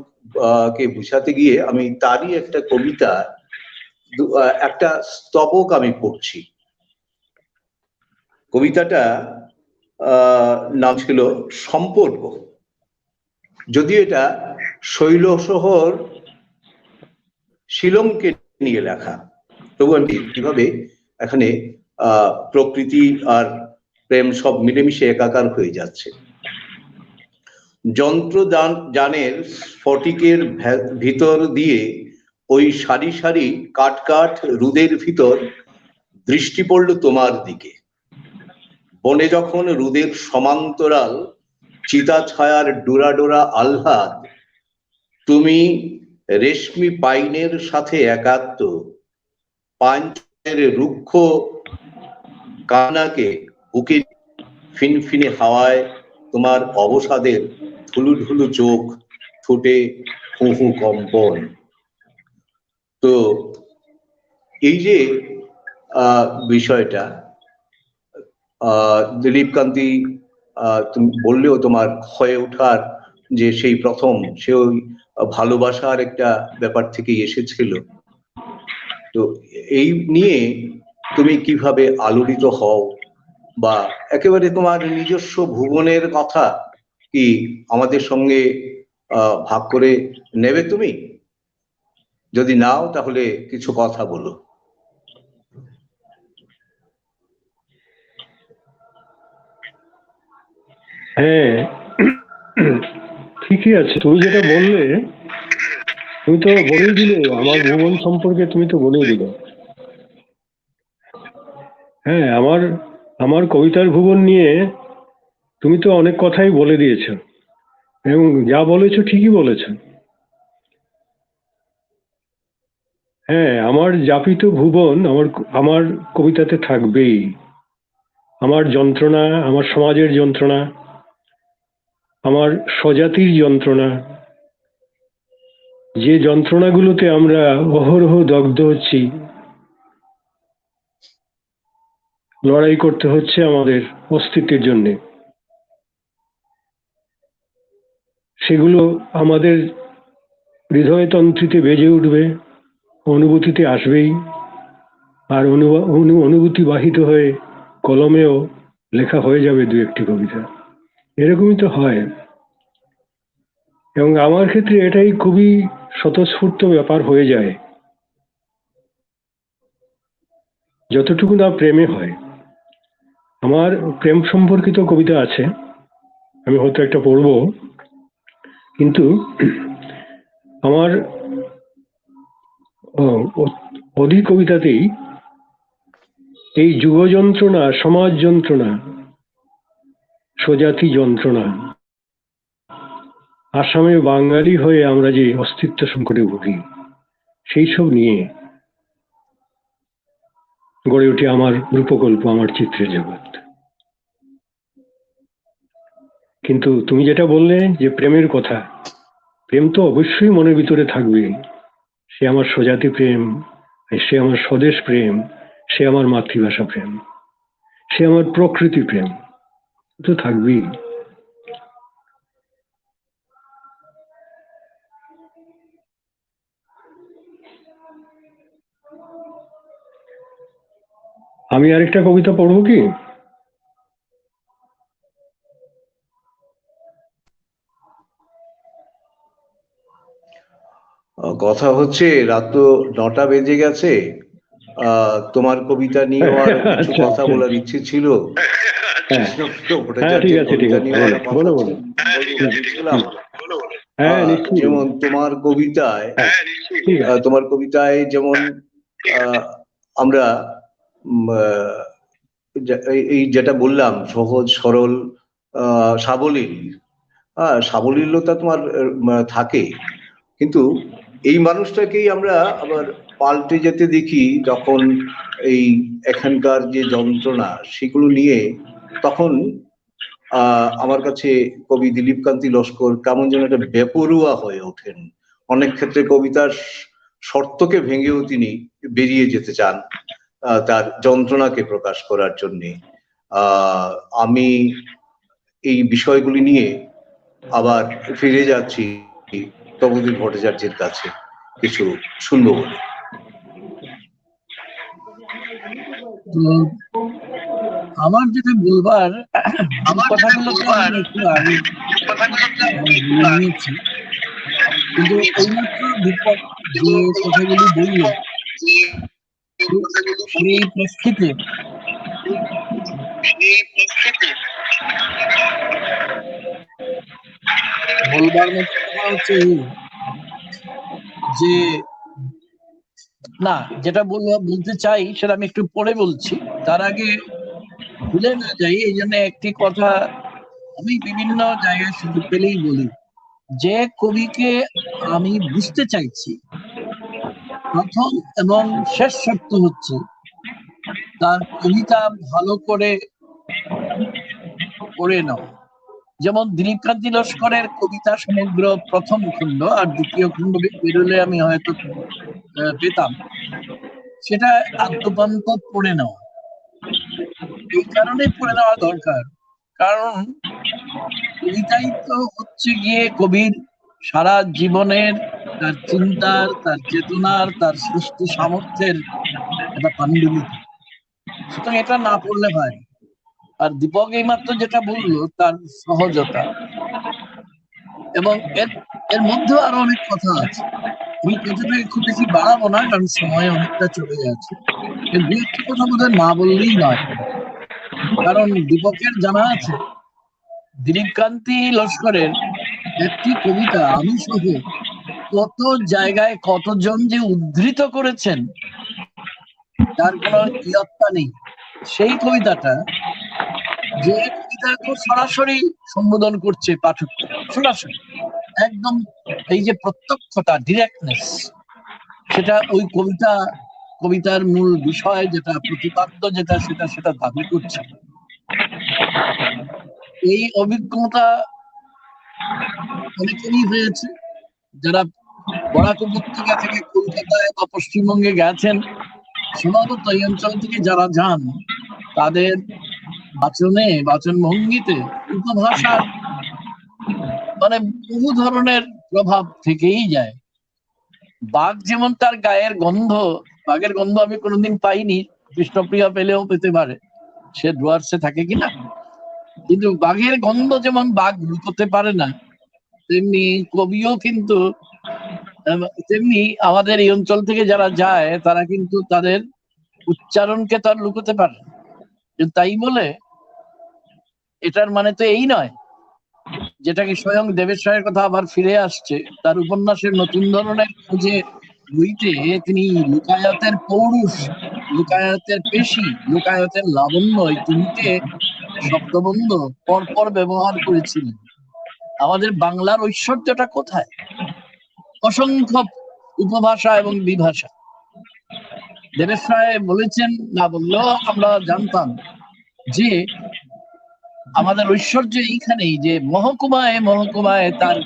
কে বুঝাতে গিয়ে আমি তারই একটা কবিতা, একটা স্তবক আমি পড়ছি। কবিতাটা নাম ছিল সম্পর্ক। যদিও এটা শৈলশহর শিলংকে নিয়ে লেখা, তবু আমি কিভাবে এখানে প্রকৃতি আর প্রেম সব মিলেমিশে একাকার হয়ে যাচ্ছে। যন্ত্র যানের স্ফটিকের ভিতর দিয়ে ওই সারি সারি কাট কাট রুদের ভিতর দৃষ্টি পড়ল তোমার দিকে। বনে যখন রুদের সমান্তরাল চিতা ছায়ার ডোরা ডোরা আহ্লাদ, তুমি রেশমি পাইনের সাথে একাত্ম পাঞ্চের রুক্ষ কানাকে বুকে ফিনফিনে হাওয়ায় তোমার অবসাদের ঢুলু ঢুলু চোখ ঠোঁটে হু হু কম্পন। তো এই যে বিষয়টা দিলীপকান্তি তুমি বললেও তোমার হয়ে ওঠার যে সেই প্রথম, সে ওই ভালোবাসার একটা ব্যাপার থেকেই এসেছিল। তো এই নিয়ে তুমি কিভাবে আলোড়িত হও, বা একেবারে তোমার নিজস্ব ভুবনের কথা কি আমাদের সঙ্গে ভাগ করে নেবে তুমি? যদি নাও তাহলে কিছু কথা বলো।
হ্যাঁ, ঠিকই আছে। তুমি যেটা বললে, তুমি তো বলেই দিলে আমার ভুবন সম্পর্কে, তুমি তো বলেই দিলে। হ্যাঁ, আমার কবিতার ভুবন নিয়ে তুমি তো অনেক কথাই বলে দিয়েছো, এবং যা বলেছো ঠিকই বলেছো। হ্যাঁ, আমার যাপিত ভুবন আমার কবিতাতে থাকবেই। আমার যন্ত্রণা, আমার সমাজের যন্ত্রণা, আমার স্বজাতির যন্ত্রণা, যে যন্ত্রণাগুলোতে আমরা অহরহ দগ্ধ হচ্ছি, লড়াই করতে হচ্ছে আমাদের অস্তিত্বের জন্যে, সেগুলো আমাদের হৃদয়তন্ত্রীতে বেজে উঠবে, অনুভূতিতে আসবেই। আর অনুভূতি বাহিত হয়ে কলমেও লেখা হয়ে যাবে দু একটি কবিতা। এরকমই তো হয়। এবং আমার ক্ষেত্রে এটাই খুবই স্বতঃস্ফূর্ত ব্যাপার হয়ে যায়, যতটুকু না প্রেমে হয়। আমার প্রেম সম্পর্কিত কবিতা আছে, আমি হয়তো একটা পড়বো, কিন্তু আমার অধিক কবিতাতেই এই যুগ যন্ত্রণা, সমাজ যন্ত্রণা, স্বজাতি যন্ত্রণা, আসামে বাঙালি হয়ে আমরা যে অস্তিত্ব সংকটে ভুগি, সেই সব নিয়ে গড়ে ওঠে আমার রূপকল্প, আমার চিত্রের জগৎ। কিন্তু তুমি যেটা বললে যে প্রেমের কথা, প্রেম তো অবশ্যই মনের ভিতরে থাকবে। সে আমার স্বজাতি প্রেম, সে আমার স্বদেশ প্রেম, সে আমার মাতৃভাষা প্রেম, সে আমার প্রকৃতি প্রেম, তো থাকবেই। আমি আরেকটা কবিতা পড়বো কি?
কথা হচ্ছে রাত তো 9টা বেজে গেছে। তোমার কবিতা নিয়েও আর কিছু
আচ্ছা,
কথা
আচ্ছা।
বলার ইচ্ছে ছিল।
হ্যাঁ, ঠিক আছে, ঠিক আছে, বলো বলো। হ্যাঁ, নিশ্চয়ই।
যেমন তোমার কবিতায়,
ঠিক আছে।
যেমন আমরা এই যেটা বললাম সহজ সরল সাবলীল, সাবলীলতা তোমার থাকে, কিন্তু এই মানুষটাকেই আমরা আবার পাল্টে যেতে দেখি যখন এই এখানকার যে যন্ত্রণা সেগুলো নিয়ে, তখন আমার কাছে কবি দিলীপ কান্তি লস্কর কেমন যেন একটা বেপরুয়া হয়ে ওঠেন। অনেক ক্ষেত্রে কবিতার শর্তকে ভেঙেও তিনি বেরিয়ে যেতে চান তার যন্ত্রণাকে প্রকাশ করার জন্যে। আমি এই বিষয়গুলি নিয়ে আবার ফিরে যাচ্ছি তপোধীর ভট্টাচার্যের কাছে কিছু শুনবো বলে।
আমার যেটা বলবার, কথাগুলো তো আমি একটু আগে বলে নিয়েছি, কিন্তু এইমাত্র দীপক যে কথাগুলি বলল সেই প্রেক্ষিতে বলবার মতো কথা হচ্ছে যে, না, যেটা বলতে চাই সেটা আমি একটু পরে বলছি, তার আগে ভুলে না যাই এই জন্য একটি কথা আমি বিভিন্ন জায়গায় সুযোগ পেলেই বলি, যে কবিকে আমি বুঝতে চাইছি প্রথম এবং শেষ শর্ত হচ্ছে তার কবিতা ভালো করে পড়ে নাও। যেমন দিলীপ কান্তি লস্করের কবিতা সমগ্র প্রথম খণ্ড আর দ্বিতীয় খণ্ড বেরোলে আমি হয়তো পেতাম, সেটা আদ্যপান্ত পড়ে নেওয়া। এই কারণে পড়ে নেওয়া দরকার, কারণ কবিতাই তো হচ্ছে গিয়ে কবির সারা জীবনের, তার চিন্তার, তার চেতনার, তার সৃষ্টি সামর্থ্যের একটা পাণ্ডুলিপি। সুতরাং এটা না পড়লে হয়। আর দীপক এইমাত্র যেটা বললো তার সহজতা, এবং এর মধ্যেও আরো অনেক কথা আছে, আমি কথাটাকে খুব বেশি বাড়াবো না কারণ সময় অনেকটা চলে যাচ্ছে। এর দু একটি কথা বোধহয় না বললেই নয়, কারণ দীপকের জানা আছে দিলীপ কান্তি লস্করের একটি কবিতা আমি সহ কত জায়গায় কতজন যে উদ্ধৃত করেছেন তার কোনো ইয়ত্তা নেই। সেই কবিতাটা, যে কবিতাকে সরাসরি সম্বোধন করছে পাঠক, সরাসরি একদম এই যে প্রত্যক্ষতা, ডিরেক্টনেস, সেটা ওই কবিতার মূল বিষয় যেটা প্রতিপাদ্য, যেটা সেটা দাবি করছে। এই অভিজ্ঞতা অনেকেরই হয়েছে, যারা বরাক উপত্যকা থেকে কলকাতায় বা পশ্চিমবঙ্গে গেছেন, সম্ভবত এই অঞ্চল থেকে যারা যান তাদের বাচন ভঙ্গিতে উপভাষার মানে বহু ধরনের প্রভাব থেকেই যায়। বাঘ যেমন তার গায়ের গন্ধ, বাঘের গন্ধ আমি কোনোদিন পাইনি, কৃষ্ণপ্রিয়া পেলেও পেতে পারে, সে ডুয়ার্সে থাকে কিনা, কিন্তু বাঘের গন্ধ যেমন বাঘ লুকোতে পারে না, তেমনি কবিও কিন্তু তেমনি আমাদের এই অঞ্চল থেকে যারা যায় তারা কিন্তু তাদের উচ্চারণকে তো আর লুকোতে পারে। তাই বলে এটার মানে তো এই নয়, যেটাকে স্বয়ং দেবেশ রায়ের কথা আবার ফিরে আসছে তার উপন্যাসের নতুন ধরনের খুঁজে বইতে, তিনি লুকায়তের পৌরুষ, লুকায়তের পেশি, লুকায়তের লাবণ্য, এই তিনটে শব্দবন্ধ পরপর ব্যবহার করেছিলেন। আমাদের বাংলার ঐশ্বর্যটা কোথায়? অসংখ্য উপভাষা এবং বিভাষা। দেবেশ রায় বলেছেন, না বললেও আমরা জানতাম, যে আমাদের ঐশ্বর্য এইখানেই যে মহকুমায় মহকুমায় তার,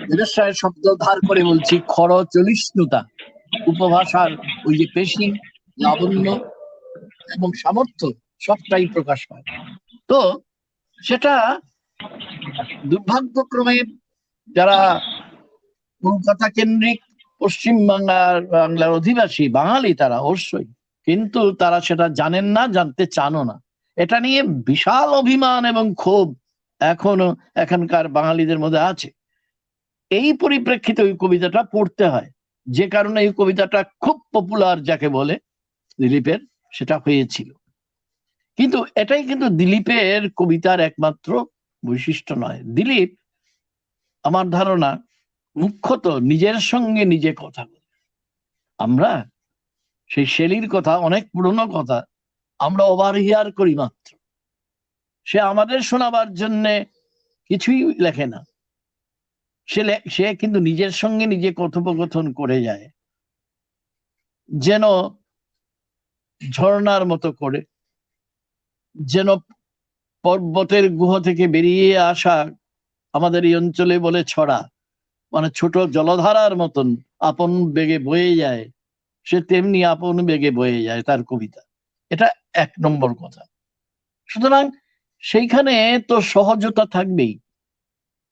দেবেশ রায়ের শব্দ ধার করে বলছি, খরচলিষ্ণুতা, উপভাষার ওই যে পেশি, লাবণ্য এবং সামর্থ্য সবটাই প্রকাশ পায়। তো সেটা দুর্ভাগ্যক্রমে যারা কলকাতা কেন্দ্রিক পশ্চিম বাংলার অধিবাসী বাঙালি তারা অবশ্যই, কিন্তু তারা সেটা জানেন না, জানতে চানও না। এটা নিয়ে বিশাল অভিমান এবং ক্ষোভ এখনো এখানকার বাঙালিদের মধ্যে আছে। এই পরিপ্রেক্ষিতে ওই কবিতাটা পড়তে হয়, যে কারণে এই কবিতাটা খুব পপুলার যাকে বলে দিলীপের, সেটা হয়েছিল। কিন্তু এটাই কিন্তু দিলীপের কবিতার একমাত্র বৈশিষ্ট্য নয়। দিলীপ আমার ধারণা মুখ্যত নিজের সঙ্গে নিজে কথা বলে, আমরা সেই শেলির কথা, অনেক পুরনো কথা, আমরা ওভারহিয়ার করি মাত্র। সে আমাদের শোনাবার জন্যে কিছুই লেখে না, সে কিন্তু নিজের সঙ্গে নিজে কথোপকথন করে যায়, যেন ঝর্ণার মতো করে, যেন পর্বতের গুহ থেকে বেরিয়ে আসা, আমাদের এই অঞ্চলে বলে ছড়া, মানে ছোট জলধারার মতন আপন বেগে বয়ে যায়, সে তেমনি আপন বেগে বয়ে যায় তার কবিতা। এটা 1 নম্বর কথা। সুতরাং সেইখানে তো সহজতা থাকবেই।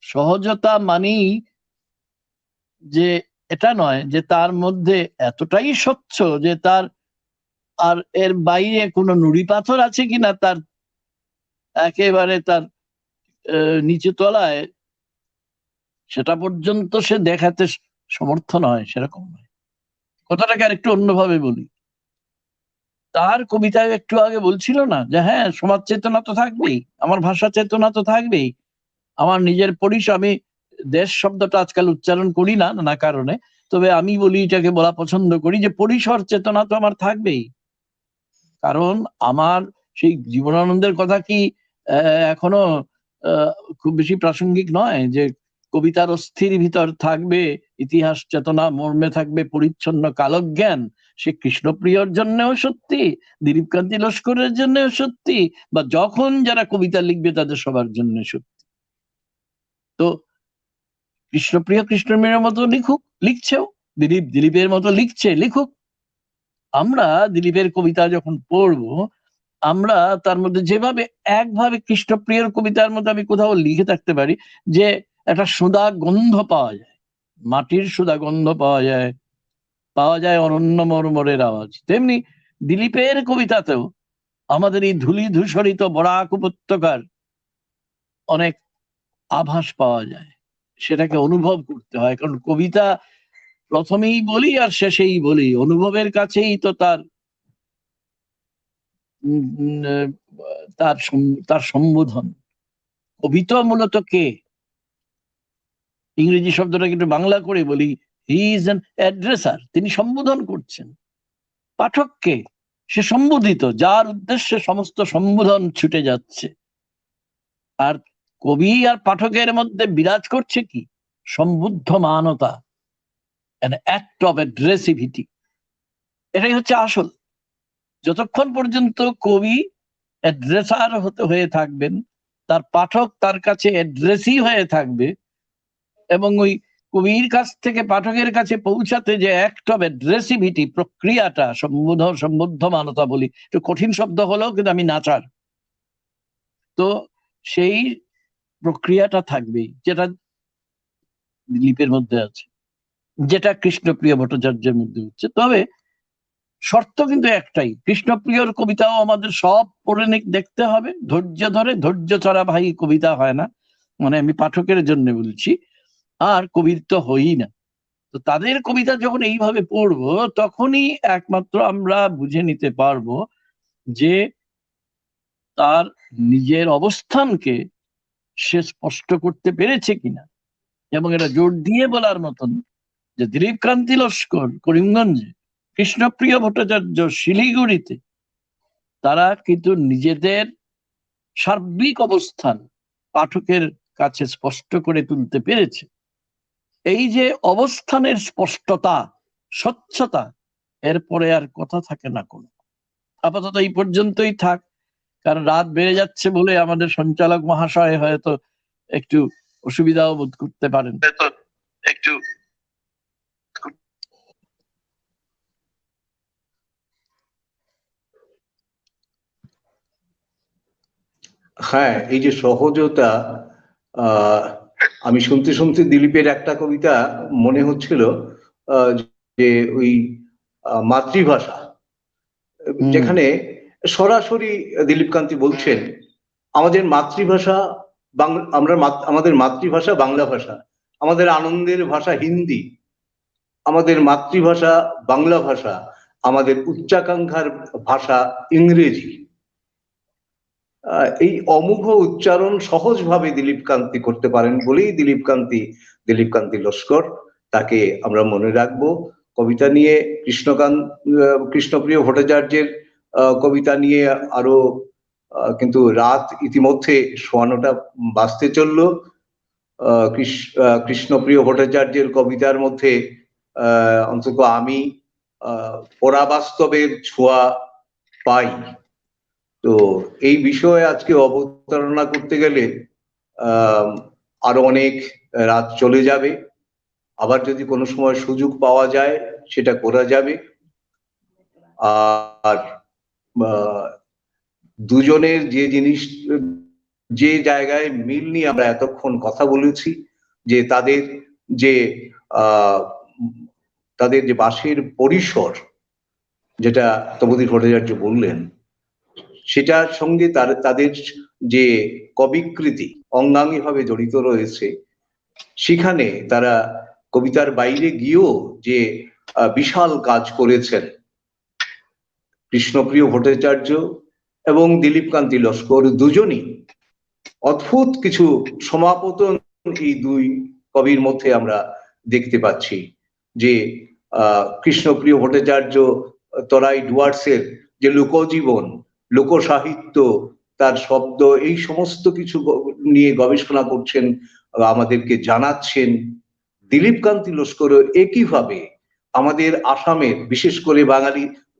সহজতা মানেই যে এটা নয় যে তার মধ্যে এতটাই স্বচ্ছ যে তার আর এর বাইরে কোনো নুড়ি পাথর আছে কিনা তার একেবারে তার নিচু তলায়, সেটা পর্যন্ত সে দেখাতে সমর্থ নয়, সেরকম নয়। কথাটাকে আর একটু অন্যভাবে বলি, তার কবিতায় একটু আগে বলছিল না যে হ্যাঁ, সমাজ চেতনা তো থাকবেই, আমার ভাষা চেতনা তো থাকবেই, আমার নিজের আমি দেশ শব্দটা আজকাল উচ্চারণ করি না নানা কারণে, তবে আমি বলি, এটাকে বলা পছন্দ করি যে পরিসর চেতনা তো আমার থাকবেই। কারণ আমার সেই জীবনানন্দের কথা কি এখনো খুব বেশি প্রাসঙ্গিক নয় যে কবিতার অস্থির ভিতর থাকবে ইতিহাস চেতনা, মর্মে থাকবে পরিচ্ছন্ন কালজ্ঞান। সে কৃষ্ণপ্রিয়র জন্যও সত্যি, দিলীপ কান্তি লস্করের জন্যও সত্যি, বা যখন যারা কবিতা লিখবে তাদের সবার জন্য সত্যি। তো কৃষ্ণপ্রিয় কৃষ্ণপ্রিয়ের মতো লিখছেও, দিলীপের মতো লিখুক। আমরা দিলীপের কবিতা যখন পড়বো, আমরা তার মধ্যে যেভাবে একভাবে কৃষ্ণপ্রিয়র কবিতার মধ্যে আমি কোথাও লিখে থাকতে পারি যে একটা সুধা গন্ধ পাওয়া যায়, মাটির সুধা গন্ধ পাওয়া যায় অনন্য মর্মরের আওয়াজ, তেমনি দিলীপের কবিতাতেও আমাদের এই ধূলি ধূসরিত বরাক উপত্যকার অনেক আভাস পাওয়া যায়। সেটাকে অনুভব করতে হয়, কারণ কবিতা প্রথমেই বলি আর শেষেই বলি, অনুভবের কাছেই তো তার তার সম্বোধন। কবি তো মূলত কে, ইংরেজি শব্দটাকে একটু বাংলা করে বলি, হি ইজ অ্যান অ্যাড্রেসার, তিনি সম্বোধন করছেন পাঠককে, সে সম্বোধিত, যার উদ্দেশ্যে সমস্ত সম্বোধন ছুটে যাচ্ছে। আর কবি আর পাঠকের মধ্যে বিরাজ করছে কি? সম্বুদ্ধ মানতা, an act of aggressivity। এটাই হচ্ছে আসল। যতক্ষণ পর্যন্ত কবি অ্যাড্রেসার হয়ে থাকবেন, তার পাঠক তার কাছে অ্যাড্রেসই হয়ে থাকবে, এবং ওই কবির কাছ থেকে পাঠকের কাছে পৌঁছাতে যে অ্যাক্ট অফ অ্যাড্রেসিভিটি, প্রক্রিয়াটা, সম্বুদ্ধ মানতা বলি, একটু কঠিন শব্দ হলেও কিন্তু আমি নাচার, তো সেই প্রক্রিয়াটা থাকবেই, যেটা দিলীপের মধ্যে আছে, যেটা কৃষ্ণপ্রিয় ভট্টাচার্যের মধ্যে হচ্ছে। তবে শর্ত কিন্তু একটাই, কৃষ্ণপ্রিয়র কবিতাও আমাদের সব পড়ে দেখতে হবে, ধৈর্য ধরে, ধৈর্য ছাড়া ভাই কবিতা হয় না, মানে আমি পাঠকের জন্য বলছি, আর কবির তো হই না। তো তাদের কবিতা যখন এইভাবে পড়বো, তখনই একমাত্র আমরা বুঝে নিতে পারবো যে তার নিজের অবস্থানকে সে স্পষ্ট করতে পেরেছে কিনা। এবং এটা জোর দিয়ে বলার মতন যে দিলীপ কান্তি লস্কর করিমগঞ্জে, কৃষ্ণপ্রিয় ভট্টাচার্য শিলিগুড়িতে, তারা কিন্তু নিজেদের সার্বিক অবস্থান পাঠকের কাছে স্পষ্ট করে তুলতে পেরেছে। এই যে অবস্থানের স্পষ্টতা, স্বচ্ছতা, এরপরে আর কথা থাকে না কোনো। আপাতত এই পর্যন্তই থাক, কারণ রাত বেড়ে যাচ্ছে বলে আমাদের সঞ্চালক মহাশয় হয়তো একটু অসুবিধাও বোধ করতে পারেন।
হ্যাঁ, এই যে সহজতা, আমি শুনতে শুনতে দিলীপের একটা কবিতা মনে হচ্ছিল, যে ওই মাতৃভাষা, যেখানে সরাসরি দিলীপ কান্তি বলছেন আমাদের মাতৃভাষা আমাদের মাতৃভাষা বাংলা ভাষা, আমাদের আনন্দের ভাষা হিন্দি, আমাদের মাতৃভাষা বাংলা ভাষা, আমাদের উচ্চাকাঙ্ক্ষার ভাষা ইংরেজি। এই অমোঘ উচ্চারণ সহজভাবে দিলীপ কান্তি করতে পারেন বলেই দিলীপ কান্তি লস্কর, তাকে আমরা মনে রাখবো। কবিতা নিয়ে কৃষ্ণপ্রিয় ভট্টাচার্যের কবিতা নিয়ে আরো কিন্তু রাত ইতিমধ্যে ৫:৯টা বাজতে চললো। কৃষ্ণপ্রিয় ভট্টাচার্যের কবিতার মধ্যে অন্তত আমি পরাবাস্তবের ছোঁয়া পাই। তো এই বিষয়ে আজকে অবতারণা করতে গেলে আরো অনেক রাত চলে যাবে। আবার যদি কোনো সময় সুযোগ পাওয়া যায় সেটা করা যাবে। আর দুজনের যে জায়গায় মিল নিয়ে আমরা এতক্ষণ কথা বলেছি, যে তাদের যে বাঁশের পরিসর, যেটা তপোধীর ভট্টাচার্য বললেন, সেটার সঙ্গে তাদের যে কবিকৃতি অঙ্গাঙ্গিভাবে জড়িত রয়েছে, সেখানে তারা কবিতার বাইরে গিয়েও যে বিশাল কাজ করেছেন কৃষ্ণপ্রিয় ভট্টাচার্য এবং দিলীপকান্তি লস্কর দুজনই। অদ্ভুত কিছু সমাপতন এই দুই কবির মধ্যে আমরা দেখতে পাচ্ছি। যে কৃষ্ণপ্রিয় ভট্টাচার্য তরাই ডুয়ার্সের যে লোকজীবন, লোকসাহিত্য, তার শব্দ, এই সমস্ত কিছু নিয়ে গবেষণা করছেন, আমাদেরকে জানাচ্ছেন। দিলীপকান্তি লস্কর একইভাবে আমাদের আসামের, বিশেষ করে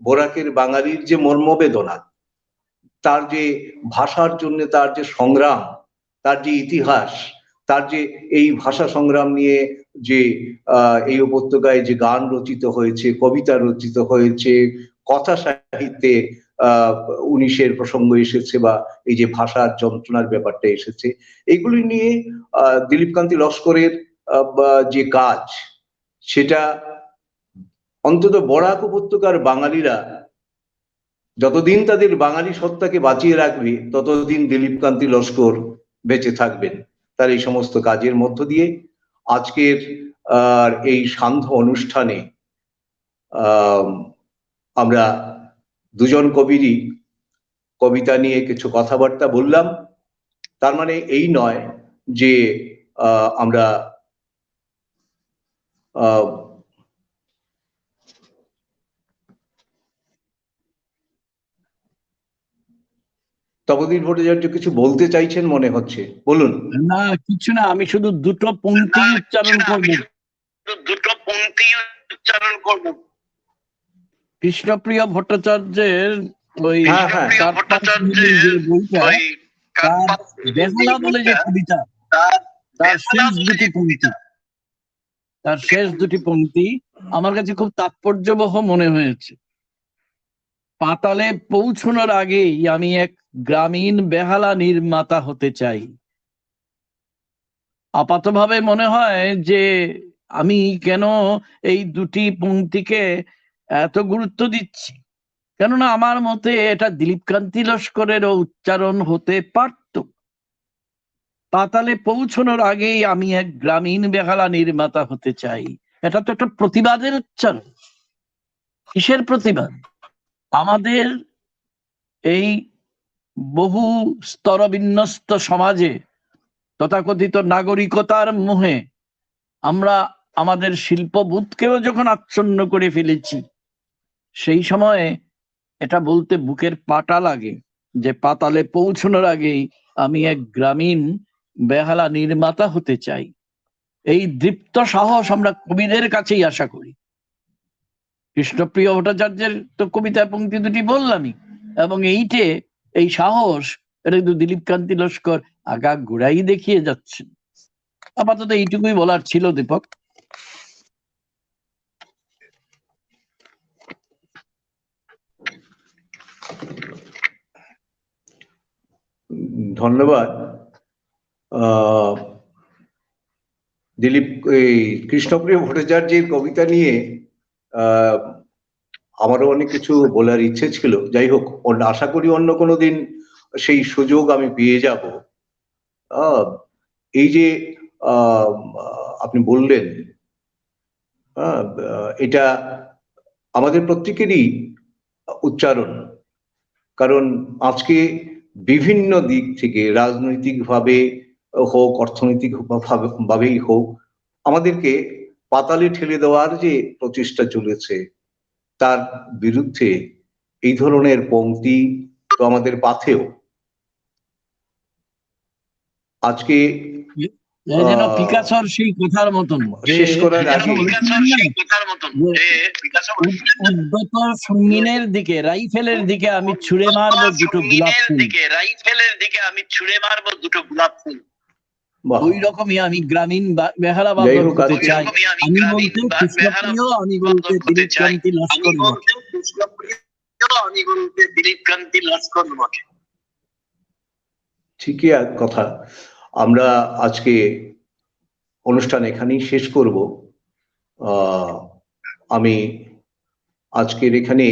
বরাকের বাঙালির যে মর্মবেদনা, তার যে ভাষার জন্য তার যে সংগ্রাম, তার যে ইতিহাস, তার যে এই ভাষা সংগ্রাম নিয়ে যে এই উপত্যকায় যে গান রচিত হয়েছে, কবিতা রচিত হয়েছে, কথা সাহিত্যে ১৯-এর প্রসঙ্গ এসেছে, বা এই যে ভাষার যন্ত্রণার ব্যাপারটা এসেছে, এইগুলি নিয়ে দিলীপকান্তি লস্করের যে কাজ, সেটা অন্তত বরাক উপত্যকার বাঙালিরা যতদিন তাদের বাঙালি সত্তাকে বাঁচিয়ে রাখবে, ততদিন দিলীপকান্তি লস্কর বেঁচে থাকবেন। তার এই সমস্ত কাজের মধ্য দিয়ে আজকের এই সান্ধ্য অনুষ্ঠানে আমরা দুজন কবিরই কবিতা নিয়ে কিছু কথাবার্তা বললাম। তার মানে এই নয় যে আমরা তপোধীর ভট্টাচার্য কিছু বলতে চাইছেন মনে হচ্ছে, বলুন।
না, কিছু না, আমি শুধু দুটো পংক্তি উচ্চারণ করব। কৃষ্ণপ্রিয় ভট্টাচার্যের ওই বেহালা বলে যে কবিতা, তার শেষ দুটি পংক্তি আমার কাছে খুব তাৎপর্যবহ মনে হয়েছে। পাতালে পৌঁছানোর আগেই আমি এক গ্রামীণ বেহালা নির্মাতা হতে চাই। আপাতভাবে মনে হয় যে আমি কেন এই দুটি পংক্তিকে এত গুরুত্ব দিচ্ছি, কেননা আমার মতে এটা দিলীপকান্তি লস্করেরও উচ্চারণ হতে পারত। পাতালে পৌঁছানোর আগেই আমি এক গ্রামীণ বেহালা নির্মাতা হতে চাই, এটা তো একটা প্রতিবাদের উচ্চারণ। কিসের প্রতিবাদ? আমাদের এই বহু স্তরবিন্যস্ত সমাজে তথাকথিত নাগরিকতার মোহে আমরা আমাদের শিল্পবোধকেও যখন আচ্ছন্ন করে ফেলেছি, সেই সময়ে এটা বলতে বুকের পাটা লাগে যে পাতালে পৌঁছানোর আগেই আমি এক গ্রামীণ বেহালা নির্মাতা হতে চাই। এই দীপ্ত সাহস আমরা কবিদের কাছেই আশা করি। কৃষ্ণপ্রিয় ভট্টাচার্যের তো কবিতা পংক্তি দুটি বললামই, এবং এই সাহস এটা কিন্তু দিলীপকান্তি লস্কর আগা গোড়াই দেখিয়ে যাচ্ছেন। আপাতত এইটুকুই বলার ছিল, দীপক।
ধন্যবাদ। কৃষ্ণপ্রিয় ভট্টাচার্যের কবিতা নিয়ে আমারও অনেক কিছু বলার ইচ্ছে ছিল। যাই হোক, আশা করি অন্য কোনো দিন সেই সুযোগ আমি পেয়ে যাব। এই যে আপনি বললেন, এটা আমাদের প্রত্যেকেরই উচ্চারণ, কারণ আজকে বিভিন্ন দিক থেকে, রাজনৈতিক ভাবে হোক, অর্থনৈতিক ভাবেই হোক, আমাদেরকে পাতালে ঠেলে দেওয়ার যে প্রচেষ্টা চলেছে তার বিরুদ্ধে এই ধরনের পংক্তি তো আমাদের পাথেয়। আজকে
যেন পিকাসোর সেই কথার মতন,
শেষ করার আগে
উদ্যত সঙ্গিনের দিকে, রাইফেলের দিকে আমি ছুড়ে মারবো দুটো গোলাপ ফুল, ওই রকমই আমি গ্রামীণ বেহালা বাদক হতে চাই। আমি বলতে কৃষ্ণপ্রিয়, আমি বলতে দিলীপ কান্তি লস্কর মঠে।
ঠিকই এক কথা। আমরা আজকে অনুষ্ঠান এখানেই শেষ করব। আমি আজকের এখানে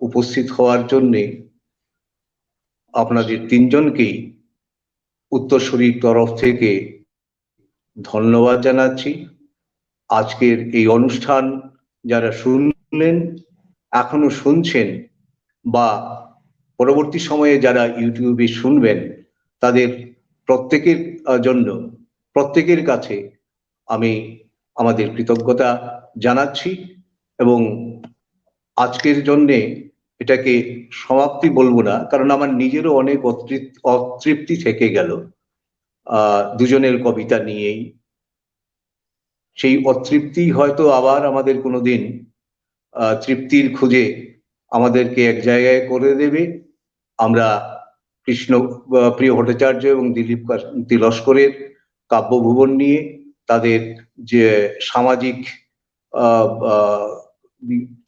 উপস্থিত হওয়ার জন্যে আপনাদের তিনজনকেই উত্তরসূরির তরফ থেকে ধন্যবাদ জানাচ্ছি। আজকের এই অনুষ্ঠান যারা শুনলেন, এখনো শুনছেন, বা পরবর্তী সময়ে যারা ইউটিউবে শুনবেন, তাদের প্রত্যেকের জন্য, প্রত্যেকের কাছে আমি আমাদের কৃতজ্ঞতা জানাচ্ছি এবং আজকের জন্যে এটাকে সমাপ্তি বলবো না, কারণ আমার নিজেরও অনেক অতৃপ্তি থেকে গেল দুজনের কবিতা নিয়েই। সেই অতৃপ্তি হয়তো আবার আমাদের কোনোদিন তৃপ্তির খুঁজে আমাদেরকে এক জায়গায় করে দেবে। আমরা কৃষ্ণ প্রিয় ভট্টাচার্য এবং দিলীপ কান্তি লস্করের কাব্যভুবন নিয়ে, তাদের যে সামাজিক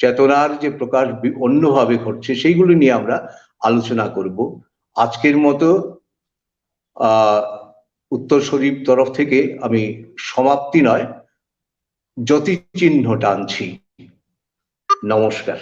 চেতনার যে প্রকাশ অন্যভাবে ঘটছে, সেইগুলো নিয়ে আমরা আলোচনা করব। আজকের মতো উত্তরসূরির তরফ থেকে আমি সমাপ্তি নয়, জ্যোতি চিহ্ন টানছি। নমস্কার।